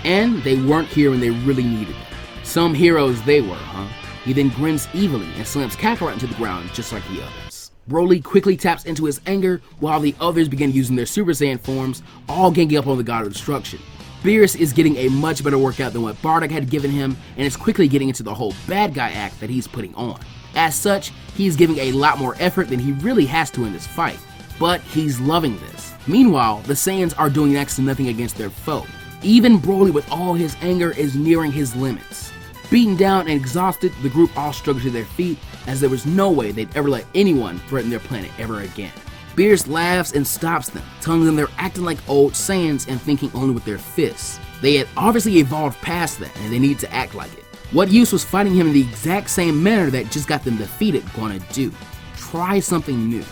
And they weren't here when they really needed them. Some heroes they were, huh? He then grins evilly and slams Kakarot into the ground just like the others. Broly quickly taps into his anger while the others begin using their Super Saiyan forms, all ganging up on the God of Destruction. Beerus is getting a much better workout than what Bardock had given him and is quickly getting into the whole bad guy act that he's putting on. As such, he's giving a lot more effort than he really has to in this fight, but he's loving this. Meanwhile, the Saiyans are doing next to nothing against their foe. Even Broly with all his anger is nearing his limits. Beaten down and exhausted, the group all struggled to their feet as there was no way they'd ever let anyone threaten their planet ever again. Beerus laughs and stops them, telling them they're acting like old Saiyans and thinking only with their fists. They had obviously evolved past that and they need to act like it. What use was fighting him in the exact same manner that just got them defeated gonna do? Try something new.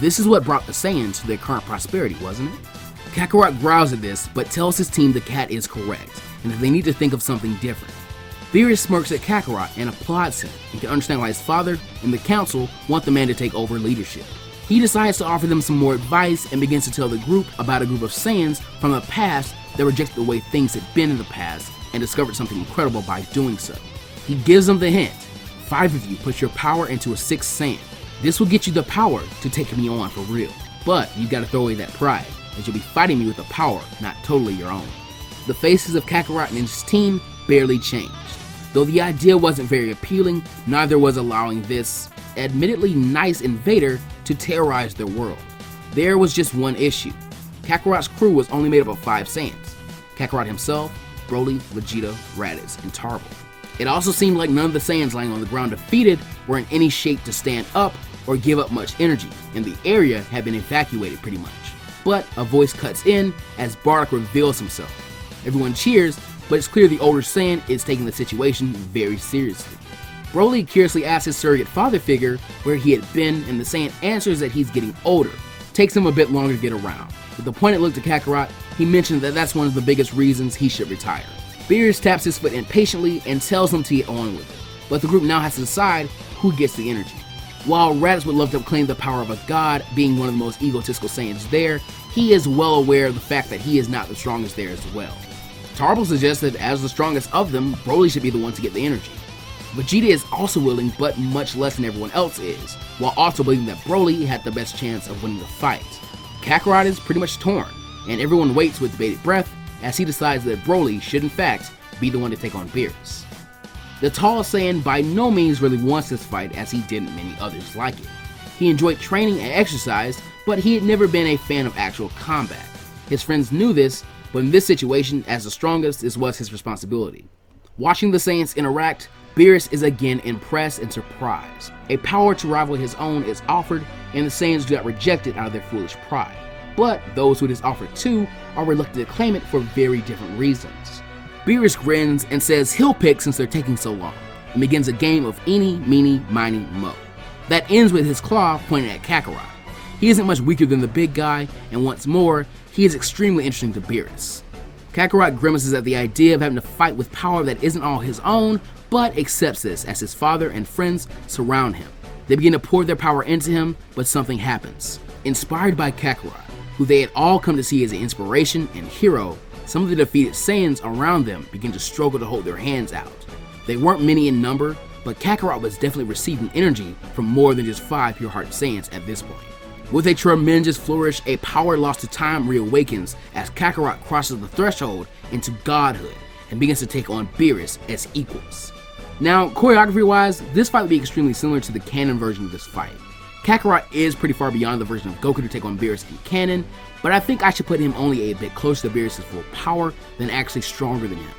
This is what brought the Saiyans to their current prosperity, wasn't it? Kakarot growls at this, but tells his team the cat is correct, and that they need to think of something different. Beerus smirks at Kakarot and applauds him, and can understand why his father and the council want the man to take over leadership. He decides to offer them some more advice and begins to tell the group about a group of Saiyans from the past that rejected the way things had been in the past and discovered something incredible by doing so. He gives them the hint: 5 of you put your power into a 6th Saiyan. This will get you the power to take me on for real, but you gotta throw away that pride, as you'll be fighting me with a power not totally your own. The faces of Kakarot and his team barely changed. Though the idea wasn't very appealing, neither was allowing this, admittedly nice invader to terrorize their world. There was just one issue. Kakarot's crew was only made up of 5 Saiyans: Kakarot himself, Broly, Vegeta, Raditz, and Tarble. It also seemed like none of the Saiyans lying on the ground defeated were in any shape to stand up or give up much energy, and the area had been evacuated pretty much. But a voice cuts in as Bardock reveals himself. Everyone cheers, but it's clear the older Saiyan is taking the situation very seriously. Broly curiously asks his surrogate father figure where he had been, and the Saiyan answers that he's getting older. Takes him a bit longer to get around. With a pointed look to Kakarot, he mentioned that that's one of the biggest reasons he should retire. Beerus taps his foot impatiently and tells him to get on with it, but the group now has to decide who gets the energy. While Raditz would love to claim the power of a god, being one of the most egotistical Saiyans there, he is well aware of the fact that he is not the strongest there as well. Tarble suggests that as the strongest of them, Broly should be the one to get the energy. Vegeta is also willing, but much less than everyone else is, while also believing that Broly had the best chance of winning the fight. Kakarot is pretty much torn, and everyone waits with bated breath as he decides that Broly should in fact be the one to take on Beerus. The tall Saiyan by no means really wants this fight, as he didn't many others like it. He enjoyed training and exercise, but he had never been a fan of actual combat. His friends knew this, but in this situation, as the strongest, this was his responsibility. Watching the Saiyans interact, Beerus is again impressed and surprised. A power to rival his own is offered, and the Saiyans do not reject it out of their foolish pride. But those who it is offered to are reluctant to claim it for very different reasons. Beerus grins and says he'll pick since they're taking so long, and begins a game of eeny, meeny, miny, mo. That ends with his claw pointing at Kakarot. He isn't much weaker than the big guy, and once more, he is extremely interesting to Beerus. Kakarot grimaces at the idea of having to fight with power that isn't all his own, but accepts this as his father and friends surround him. They begin to pour their power into him, but something happens. Inspired by Kakarot, who they had all come to see as an inspiration and hero, some of the defeated Saiyans around them begin to struggle to hold their hands out. They weren't many in number, but Kakarot was definitely receiving energy from more than just 5 pure-hearted Saiyans at this point. With a tremendous flourish, a power lost to time reawakens as Kakarot crosses the threshold into godhood and begins to take on Beerus as equals. Now, choreography-wise, this fight would be extremely similar to the canon version of this fight. Kakarot is pretty far beyond the version of Goku to take on Beerus in canon, but I think I should put him only a bit closer to Beerus' full power than actually stronger than him.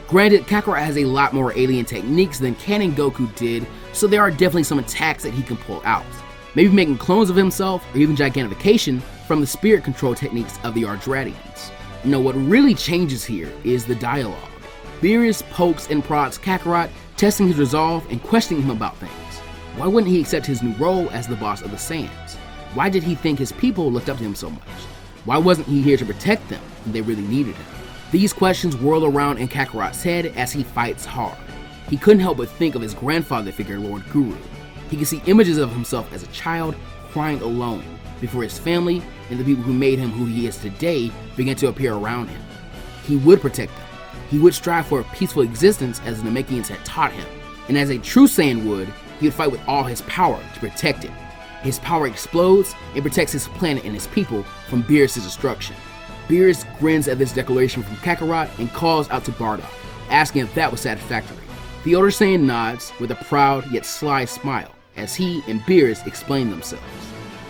Granted, Kakarot has a lot more alien techniques than canon Goku did, so there are definitely some attacks that he can pull out. Maybe making clones of himself, or even gigantification from the spirit control techniques of the Ardrattians. No, what really changes here is the dialogue. Beerus pokes and prods Kakarot, testing his resolve and questioning him about things. Why wouldn't he accept his new role as the boss of the Saiyans? Why did he think his people looked up to him so much? Why wasn't he here to protect them when they really needed him? These questions whirl around in Kakarot's head as he fights hard. He couldn't help but think of his grandfather figure, Lord Guru. He could see images of himself as a child crying alone before his family and the people who made him who he is today began to appear around him. He would protect them. He would strive for a peaceful existence as the Namekians had taught him. And as a true Saiyan would, he would fight with all his power to protect it. His power explodes and protects his planet and his people from Beerus' destruction. Beerus grins at this declaration from Kakarot and calls out to Bardock, asking if that was satisfactory. The older Saiyan nods with a proud yet sly smile as he and Beerus explain themselves.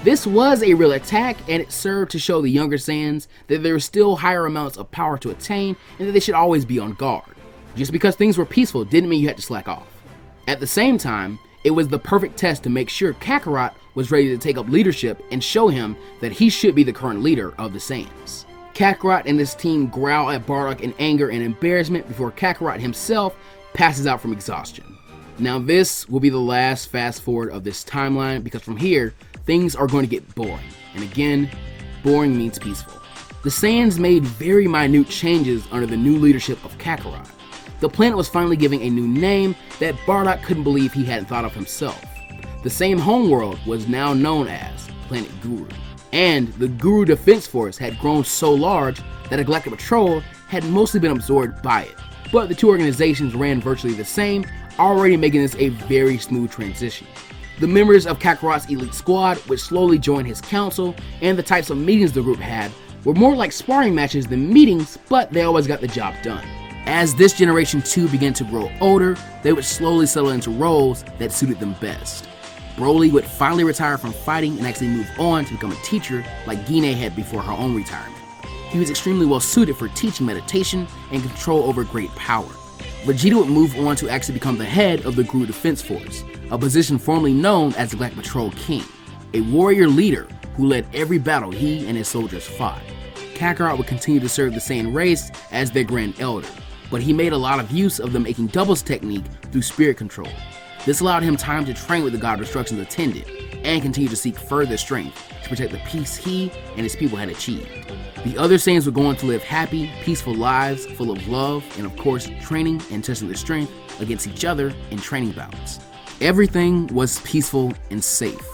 This was a real attack, and it served to show the younger Saiyans that there were still higher amounts of power to attain and that they should always be on guard. Just because things were peaceful didn't mean you had to slack off. At the same time, it was the perfect test to make sure Kakarot was ready to take up leadership and show him that he should be the current leader of the Saiyans. Kakarot and his team growl at Bardock in anger and embarrassment before Kakarot himself passes out from exhaustion. Now this will be the last fast forward of this timeline, because from here, things are going to get boring. And again, boring means peaceful. The Saiyans made very minute changes under the new leadership of Kakarot. The planet was finally giving a new name that Bardock couldn't believe he hadn't thought of himself. The same homeworld was now known as Planet Guru. And the Guru Defense Force had grown so large that a Galactic Patrol had mostly been absorbed by it. But the two organizations ran virtually the same, already making this a very smooth transition. The members of Kakarot's elite squad would slowly join his council, and the types of meetings the group had were more like sparring matches than meetings, but they always got the job done. As this generation 2 began to grow older, they would slowly settle into roles that suited them best. Broly would finally retire from fighting and actually move on to become a teacher like Gine had before her own retirement. He was extremely well suited for teaching meditation and control over great power. Vegeta would move on to actually become the head of the Guru Defense Force, a position formerly known as the Galactic Patrol King, a warrior leader who led every battle he and his soldiers fought. Kakarot would continue to serve the Saiyan race as their Grand Elder, but he made a lot of use of the making doubles technique through spirit control. This allowed him time to train with the God of Destruction's attendant and continue to seek further strength to protect the peace he and his people had achieved. The other Saiyans were going to live happy, peaceful lives full of love and of course training and testing their strength against each other in training bouts. Everything was peaceful and safe.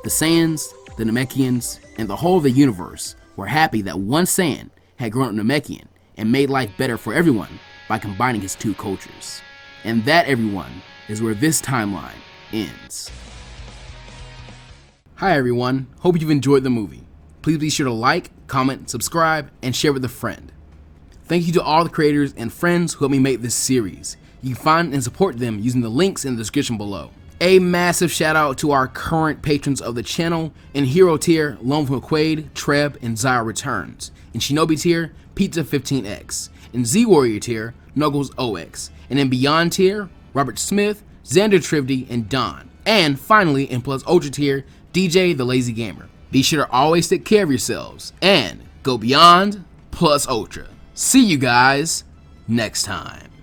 The Saiyans, the Namekians, and the whole of the universe were happy that one Saiyan had grown up Namekian and made life better for everyone by combining his two cultures. And that, everyone, is where this timeline ends. Hi everyone, hope you've enjoyed the movie. Please be sure to like, comment, subscribe, and share with a friend. Thank you to all the creators and friends who helped me make this series. You can find and support them using the links in the description below. A massive shout out to our current patrons of the channel. In Hero tier, Lone from McQuaid, Treb, and Zyra Returns. In Shinobi tier, Pizza15X. In Z Warrior tier, Knuckles OX. And in Beyond tier, Robert Smith, Xander Trivdy, and Don. And finally, in Plus Ultra tier, DJ the Lazy Gamer. Be sure to always take care of yourselves and go beyond plus ultra. See you guys next time.